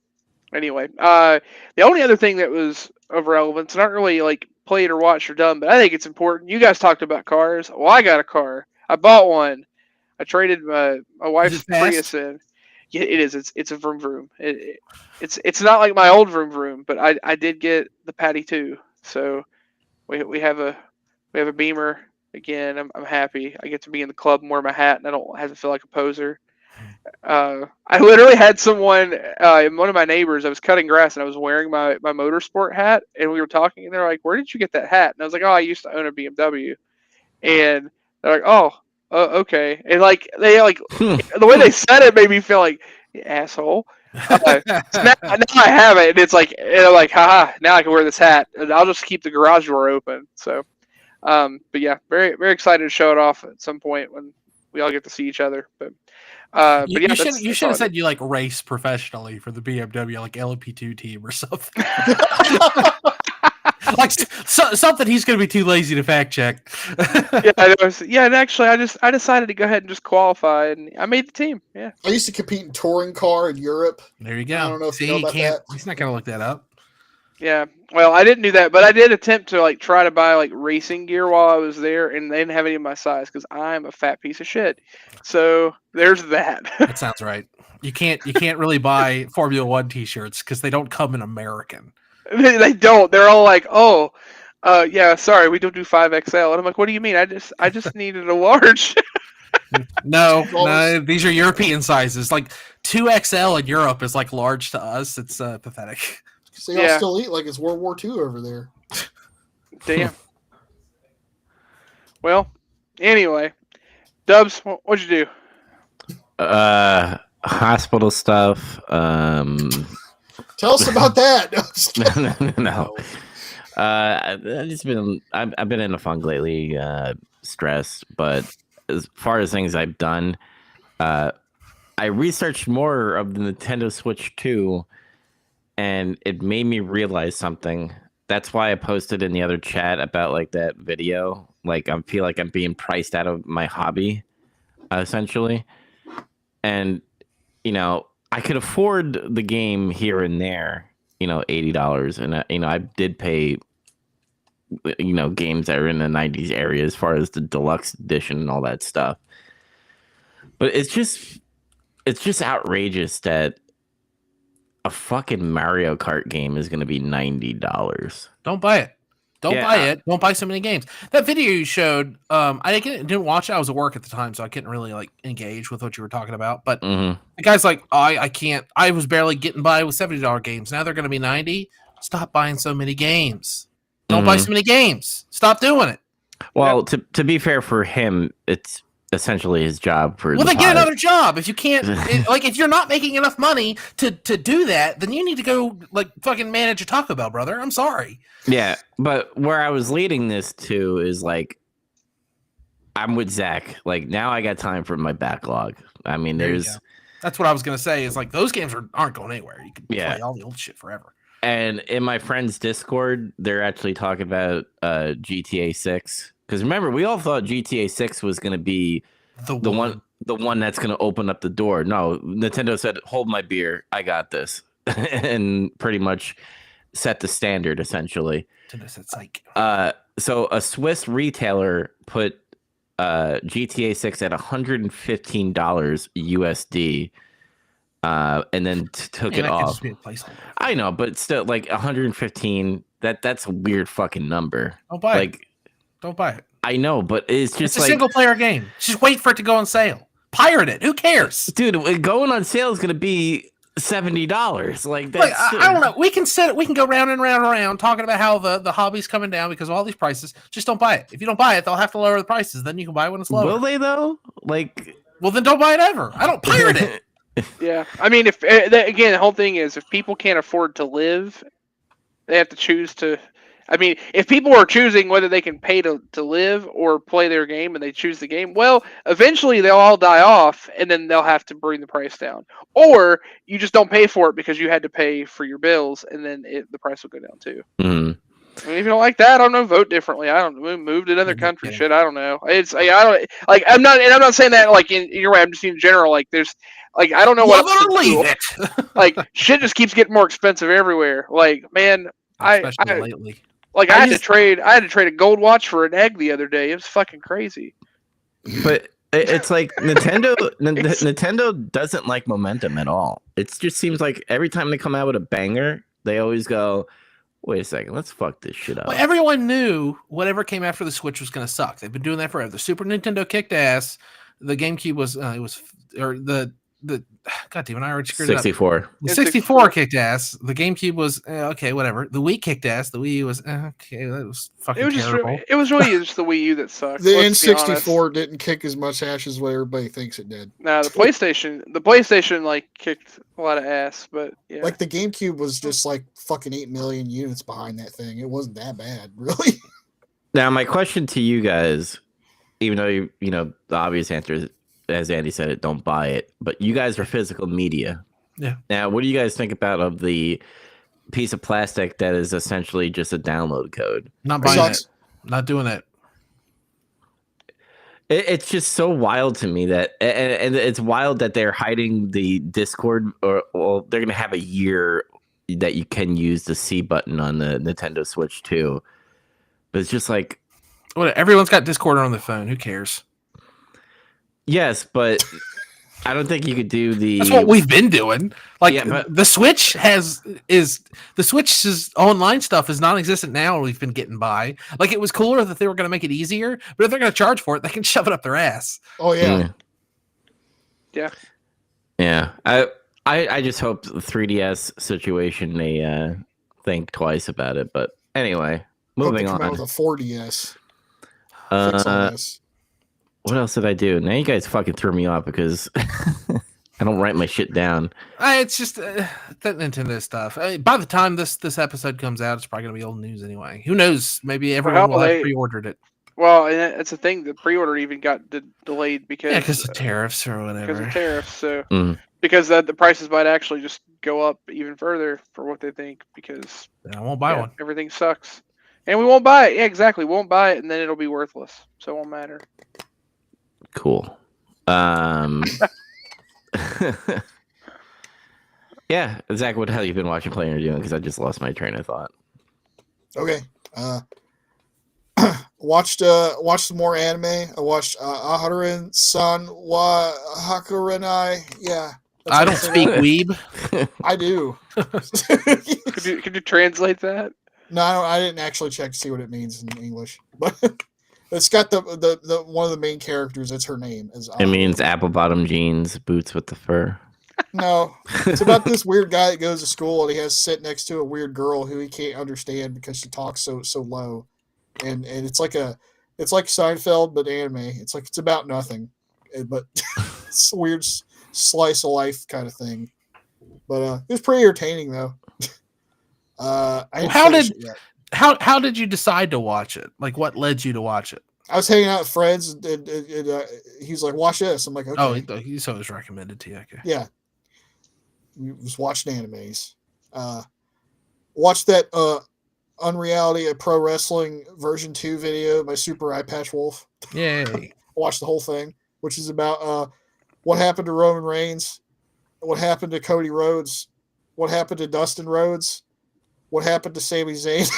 anyway, the only other thing that was of relevance, not really like played or watched or done, but I think it's important. You guys talked about cars. Well, I got a car. I bought one. I traded my wife's Prius in. Yeah, it is. It's a vroom vroom. It's not like my old vroom vroom, but I did get the Patty too. So we have a Beamer again. I'm happy. I get to be in the club and wear my hat, and I don't have to feel like a poser. I literally had someone, one of my neighbors, I was cutting grass and I was wearing my motorsport hat, and we were talking, and they're like, "Where did you get that hat?" And I was like, "Oh, I used to own a BMW." And they're like, "Oh, okay." And like they like the way they said it made me feel like asshole. So now I have it, and it's like, and I'm like, haha, now I can wear this hat, and I'll just keep the garage door open. So, but yeah, very very excited to show it off at some point when we all get to see each other. But yeah, you should have said you like race professionally for the BMW, like LMP2 team or something. Like something he's going to be too lazy to fact check. Yeah, and actually, I decided to go ahead and just qualify, and I made the team. Yeah, I used to compete in touring car in Europe. There you go. I don't know if you know about that. He's not going to look that up. Yeah, well, I didn't do that, but I did attempt to like try to buy like racing gear while I was there, and they didn't have any of my size because I'm a fat piece of shit. So there's that. That sounds right. You can't really buy Formula One T-shirts because they don't come in American. They don't. They're all like, "Oh, yeah, sorry, we don't do 5XL." And I'm like, "What do you mean? I just needed a large." No, these are European sizes. Like 2XL in Europe is like large to us. It's pathetic. So y'all still eat like it's World War II over there. Damn. Well, anyway, Dubs, what'd you do? Hospital stuff. Tell us about that. No. I've been in a funk lately, stressed, but as far as things I've done, I researched more of the Nintendo Switch 2, and it made me realize something. That's why I posted in the other chat about like that video. Like I feel like I'm being priced out of my hobby, essentially. And I could afford the game here and there, $80, and I did pay, games that are in the 90s area as far as the deluxe edition and all that stuff. But it's just outrageous that a fucking Mario Kart game is going to be $90. Don't buy it. Don't buy it. Don't buy so many games. That video you showed, I didn't watch it. I was at work at the time, so I couldn't really like engage with what you were talking about. But the guy's like, "Oh, I can't. I was barely getting by with $70 games. Now they're going to be $90. Stop buying so many games. Don't buy so many games. Stop doing it." Well, to be fair for him, it's essentially his job for. Well, then get another job. If you can't, if you're not making enough money to do that, then you need to go like fucking manage a Taco Bell, brother. I'm sorry. Yeah, but where I was leading this to is like, I'm with Zach. Like now, I got time for my backlog. I mean, that's what I was gonna say. Is like those games aren't going anywhere. You can play all the old shit forever. And in my friend's Discord, they're actually talking about GTA 6. Because remember, we all thought GTA 6 was going to be the one that's going to open up the door. No, Nintendo said, "Hold my beer, I got this," and pretty much set the standard essentially. So a Swiss retailer put GTA 6 at $115 USD. And then took it off. I know, but still, like 115. That's a weird fucking number. Don't buy it. Don't buy it. I know, but it's just It's a like single player game. Just wait for it to go on sale. Pirate it. Who cares? dude, going on sale is gonna be $70. Like that's I don't know. We can go round and round and round talking about how the hobby's coming down because of all these prices. Just don't buy it. If you don't buy it, they'll have to lower the prices. Then you can buy it when it's lower. Will they though? Like, well, then don't buy it ever. I don't pirate it. Yeah, I mean, if again, the whole thing is if people can't afford to live, they have to choose to. I mean, if people are choosing whether they can pay to live or play their game and they choose the game, well, eventually they'll all die off and then they'll have to bring the price down. Or you just don't pay for it because you had to pay for your bills and then the price will go down too. mm. I mean, if you don't like that, I don't know, vote differently. I don't move to another country. Yeah. Shit, I don't know. It's I don't like. I'm not saying that like in your way. I'm just in general. Like there's like I don't know what Love it or leave it. like shit just keeps getting more expensive everywhere. Like man, Especially lately. Like I had to trade a gold watch for an egg the other day. It was fucking crazy. But it's like Nintendo doesn't like momentum at all. It just seems like every time they come out with a banger, they always go, "Wait a second, let's fuck this shit up." Well, everyone knew whatever came after the Switch was going to suck. They've been doing that forever. The Super Nintendo kicked ass. The GameCube was God damn it, I already screwed it up. 64. The 64 kicked ass. The GameCube was okay, whatever. The Wii kicked ass. The Wii U was okay. That was fucking terrible. It was really just the Wii U that sucked. The N64 didn't kick as much ass as what everybody thinks it did. Nah, the PlayStation like kicked a lot of ass, but yeah. Like the GameCube was just like fucking 8 million units behind that thing. It wasn't that bad, really. Now, my question to you guys, even though you know the obvious answer is, as Andy said, it don't buy it. But you guys are physical media. Yeah. Now, what do you guys think about of the piece of plastic that is essentially just a download code? Not buying it. Not doing it. It's just so wild to me that, and it's wild that they're hiding the Discord, or well, they're gonna have a year that you can use the C button on the Nintendo Switch too. But it's just like, what? Everyone's got Discord on their phone. Who cares? yes, but I don't think you could do the. That's what we've been doing. Like Yeah, but- the Switch's online stuff is non-existent now. We've been getting by. Like it was cooler that they were going to make it easier, but if they're going to charge for it, they can shove it up their ass. Oh yeah. Yeah. I just hope the 3DS situation they think twice about it. But anyway, moving Hope they come out on. with a 4DS. Fix all this. What else did I do? Now you guys fucking threw me off because I don't write my shit down. It's just that Nintendo stuff. By the time this episode comes out, it's probably going to be old news anyway. Who knows? Maybe everyone will have pre-ordered it. Well, and that's the thing. The pre-order even got delayed because of tariffs or whatever. Because of tariffs. So because the prices might actually just go up even further for what they think because I won't buy one. Everything sucks, and we won't buy it. Yeah, exactly. We won't buy it, and then it'll be worthless. So it won't matter. Cool. Yeah, Zach, what the hell have you been watching, playing, or doing? Because I just lost my train of thought. Okay. Watched some more anime. I watched Aharon San wa Hakurenai. Yeah. I don't speak weeb. I do. Could you translate that? No, I didn't actually check to see what it means in English. But it's got the one of the main characters. That's her name. It means apple bottom jeans, boots with the fur. No, it's about this weird guy that goes to school and he has to sit next to a weird girl who he can't understand because she talks so low, and it's like Seinfeld but anime. It's about nothing, but it's a weird slice of life kind of thing. But it was pretty entertaining though. How did you decide to watch it? Like, what led you to watch it? I was hanging out with friends, and he's like, "Watch this." I'm like, "Okay." Oh, he's always recommended to you. Okay. Yeah. We was watching animes. Watched that Unreality of Pro Wrestling version 2 video by Super Eye Patch Wolf. Yay. Watched the whole thing, which is about what happened to Roman Reigns, what happened to Cody Rhodes, what happened to Dustin Rhodes, what happened to Sami Zayn.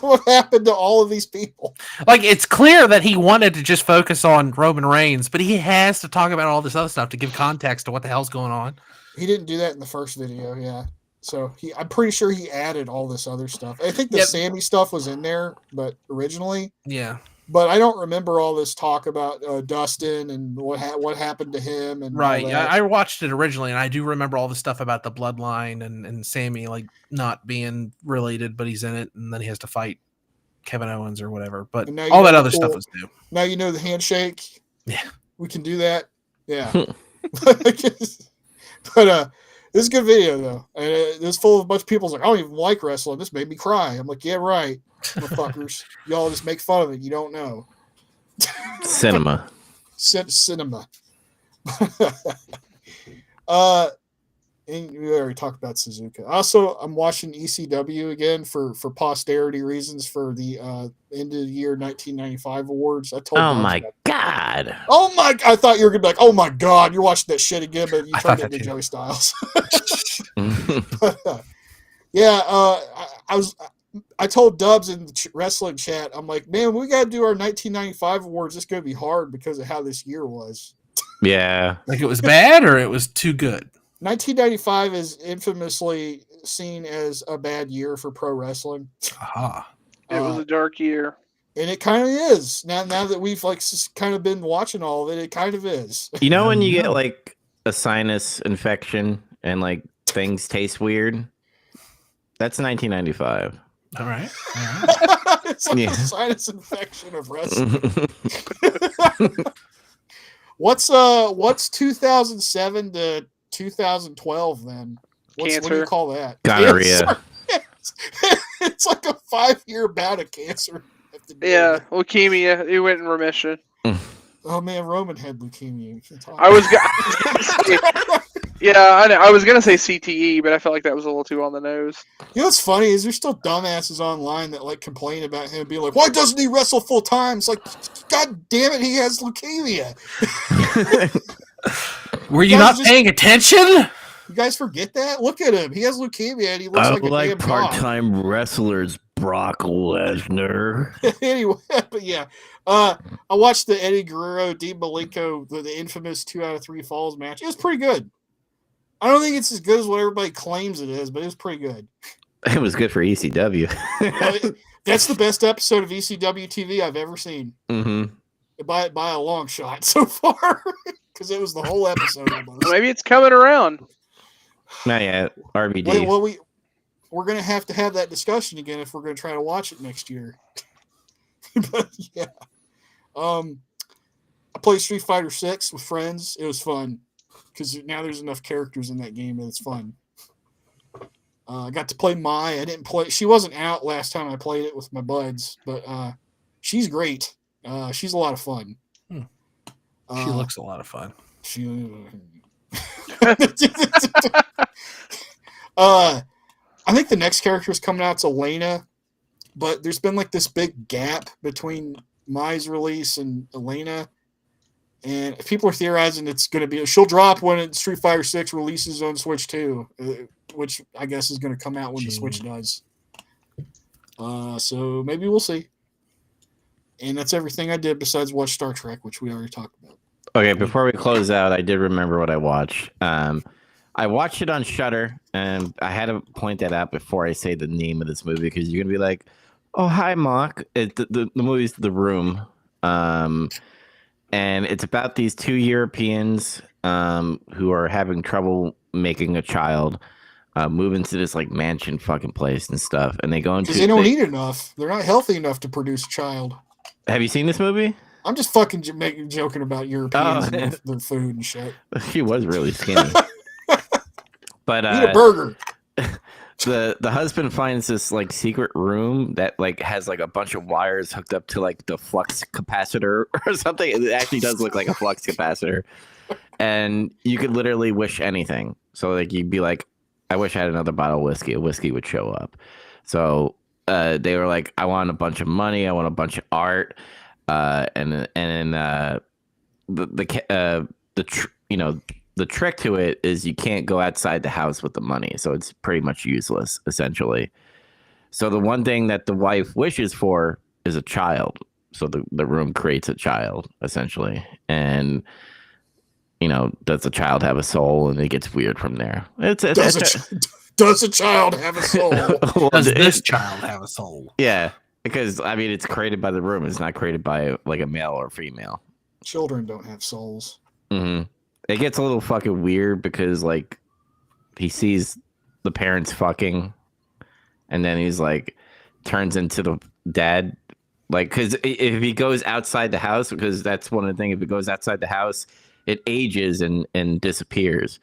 What happened to all of these people? Like, it's clear that he wanted to just focus on Roman Reigns, but he has to talk about all this other stuff to give context to what the hell's going on. He didn't do that in the first video, yeah. So I'm pretty sure he added all this other stuff. I think the Yep. Sammy stuff was in there, but originally. Yeah. But I don't remember all this talk about Dustin and what happened to him and Right. all that. I watched it originally, and I do remember all the stuff about the bloodline and Sammy like not being related, but he's in it, and then he has to fight Kevin Owens or whatever. But And now you all know that the other whole- stuff was new. Now you know the handshake. Yeah. We can do that. Yeah. But this is a good video though, and it's full of a bunch of people's like, I don't even like wrestling. This made me cry. I'm like, yeah, right, motherfuckers. Y'all just make fun of it. You don't know. Cinema. Cinema. And we already talked about Suzuka. Also, I'm watching ECW again for posterity reasons for the end of the year 1995 awards. I told. Oh Doug my about- god. Oh my! I thought you were gonna be like, "Oh my god, you're watching that shit again," but you I turned thought it that into too. Joey Styles. Yeah, I told Dubs in the wrestling chat, I'm like, man, we got to do our 1995 awards. It's going to be hard because of how this year was. Yeah. Like it was bad or it was too good. 1995 is infamously seen as a bad year for pro wrestling, Aha. It was a dark year. and it kind of is. Now that we've like kind of been watching all of it, it kind of is. You know when you No. get like a sinus infection and like things taste weird? That's 1995. All right. It's like Yeah. a sinus infection of wrestling. What's 2007 to 2012 then? What do you Cancer. call that? Gonorrhea. Cancer. It's like a 5-year bout of cancer. Yeah, leukemia. He went in remission. Oh man, Roman had leukemia. We can't talk I was gonna say, yeah, I know. I was gonna say CTE, but I felt like that was a little too on the nose. You know what's funny is there's still dumbasses online that like complain about him being like, why doesn't he wrestle full time? It's like, god damn it, he has leukemia. Were you Guys not just- paying attention? You guys forget that? Look at him. He has leukemia and he looks I like a like damn dog. part-time wrestlers, Brock Lesnar. Anyway, but yeah, I watched the Eddie Guerrero, Dean Malenko, the infamous 2 out of 3 falls match. It was pretty good. I don't think it's as good as what everybody claims it is, but it was pretty good. It was good for ECW. That's the best episode of ECW TV I've ever seen hmm by a long shot so far, because it was the whole episode almost. Maybe it's coming around. Not yet. RVD. Well, we're gonna have to have that discussion again if we're gonna try to watch it next year. But yeah, I played Street Fighter 6 with friends. It was fun because now there's enough characters in that game that it's fun. I got to play Mai. I didn't play. She wasn't out last time I played it with my buds, but she's great. She's a lot of fun. She looks a lot of fun. I think the next character is coming out. It's Elena, but there's been like this big gap between Mai's release and Elena, and people are theorizing it's going to be she'll drop when Street Fighter 6 releases on Switch 2, which I guess is going to come out when the Switch does. So maybe we'll see. And that's everything I did besides watch Star Trek, which we already talked about. Okay, before we close out, I did remember what I watched. I watched it on Shudder, and I had to point that out before I say the name of this movie because you're gonna be like, "Oh, hi, Mock." The movie's The Room, and it's about these 2 Europeans who are having trouble making a child, move into this like mansion fucking place and stuff, and they go into Because they don't eat enough. They're not healthy enough to produce a child. Have you seen this movie? I'm just fucking joking about Europeans and their food and shit. She was really skinny. But Eat a burger. the husband finds this like secret room that like has like a bunch of wires hooked up to like the flux capacitor or something. It actually does look like a flux capacitor, and you could literally wish anything. So like you'd be like, I wish I had another bottle of whiskey. A whiskey would show up. So they were like, I want a bunch of money. I want a bunch of art. The trick to it is you can't go outside the house with the money, so it's pretty much useless essentially. So the one thing that the wife wishes for is a child. So the room creates a child essentially, and does the child have a soul? And it gets weird from there. Does a child have a soul? Well, Does it- this child have a soul? Yeah, because I mean, it's created by the room. It's not created by like a male or female. Children don't have souls. Mm-hmm. It gets a little fucking weird because like he sees the parents fucking, and then he's like turns into the dad. Like, because if he goes outside the house, because that's one of the things. If it goes outside the house, it ages and disappears.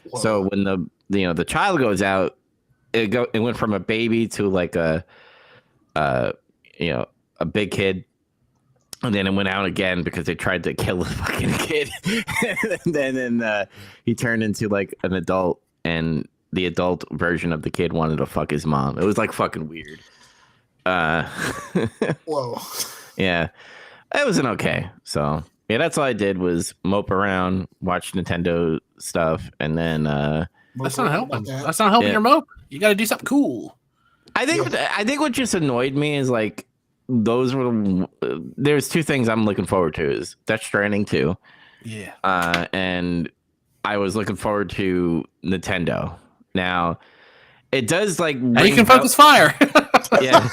Whoa. So when the child goes out, it went from a baby to like a big kid, and then it went out again because they tried to kill the fucking kid. and then he turned into like an adult, and the adult version of the kid wanted to fuck his mom. It was like fucking weird. Whoa. Yeah, it wasn't okay. So yeah, that's all I did was mope around, watch Nintendo stuff, and then That's not helping. That's not helping Yeah. your mope. You got to do something cool. I think what just annoyed me is like those were there's two things I'm looking forward to is Death Stranding 2. Yeah. And I was looking forward to Nintendo. Now it does like Now you can focus fire. Yeah.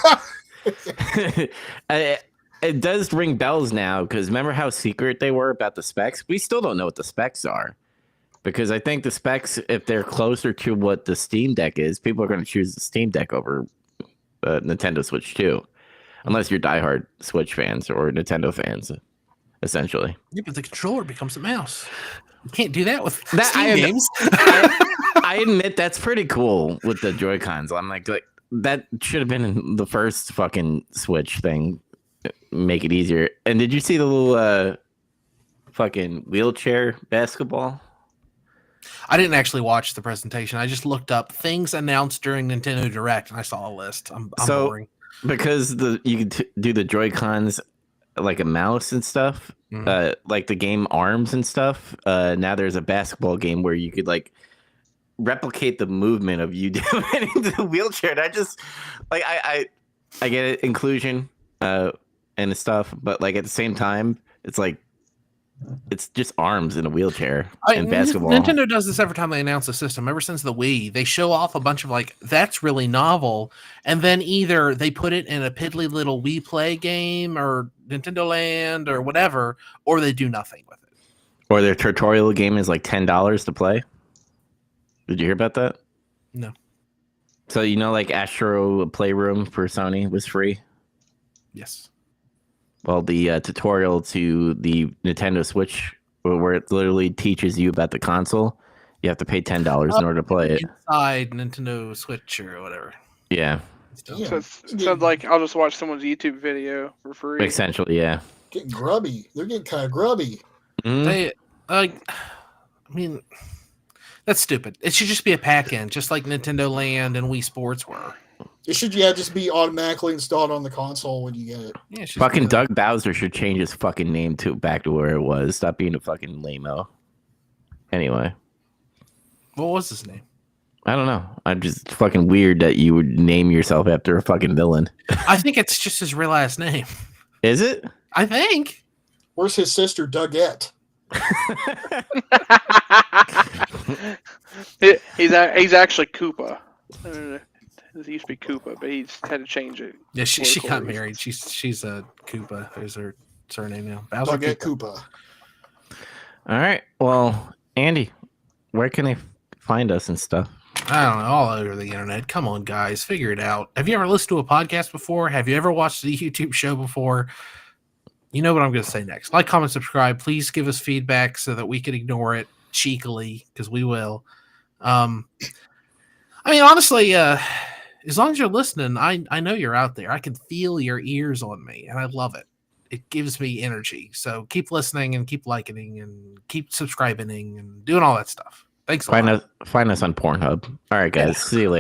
It does ring bells now because remember how secret they were about the specs? We still don't know what the specs are. Because I think the specs, if they're closer to what the Steam Deck is, people are going to choose the Steam Deck over Nintendo Switch 2. Unless you're diehard Switch fans or Nintendo fans, essentially. Yeah, but the controller becomes a mouse. You can't do that with That- Steam games. I admit that's pretty cool with the Joy-Cons. I'm like that should have been in the first fucking Switch thing. Make it easier. And did you see the little fucking wheelchair basketball? I didn't actually watch the presentation. I just looked up things announced during Nintendo Direct, and I saw a list. I'm So- boring. Because you can do the Joy-Cons like a mouse and stuff, Mhm. like the game Arms and stuff. Now there's a basketball game where you could like replicate the movement of you doing the wheelchair. And I just like I get it, inclusion and stuff, but like at the same time, it's like it's just arms in a wheelchair and basketball. Nintendo does this every time they announce a system. Ever since the Wii, they show off a bunch of like, that's really novel. And then either they put it in a piddly little Wii Play game or Nintendo Land or whatever, or they do nothing with it. Or their tutorial game is like $10 to play. Did you hear about that? No. So like Astro Playroom for Sony was free. Yes. Well, the tutorial to the Nintendo Switch, where it literally teaches you about the console, you have to pay $10 in order to play it. Inside Nintendo Switch or whatever. Yeah, Yeah. So it sounds like I'll just watch someone's YouTube video for free. essentially, yeah. Getting grubby. They're getting kind of grubby. Mhm. They, I mean, that's stupid. It should just be a pack-in, just like Nintendo Land and Wii Sports were. It should just be automatically installed on the console when you get it. Yeah, it should Fucking be- Doug Bowser should change his fucking name back to where it was. Stop being a fucking lame-o. Anyway, What was his name? I don't know. I'm just fucking weird that you would name yourself after a fucking villain. I think it's just his real last name. Is it? I think. Where's his sister, Dougette? He's actually Koopa. It used to be Koopa, but he's had to change it. Yeah, she Political got reasons. married. She's a Koopa. Is her surname now? Bowser Dougette Koopa. Koopa. All right. Well, Andy, where can they find us and stuff? I don't know, all over the internet. Come on, guys, figure it out. Have you ever listened to a podcast before? Have you ever watched a YouTube show before? You know what I'm going to say next. Like, comment, subscribe. Please give us feedback so that we can ignore it cheekily, because we will. I mean, honestly, as long as you're listening, I know you're out there. I can feel your ears on me, and I love it. It gives me energy. So keep listening and keep liking and keep subscribing and doing all that stuff. Thanks a lot. Find us on Pornhub. All right, guys. See you later.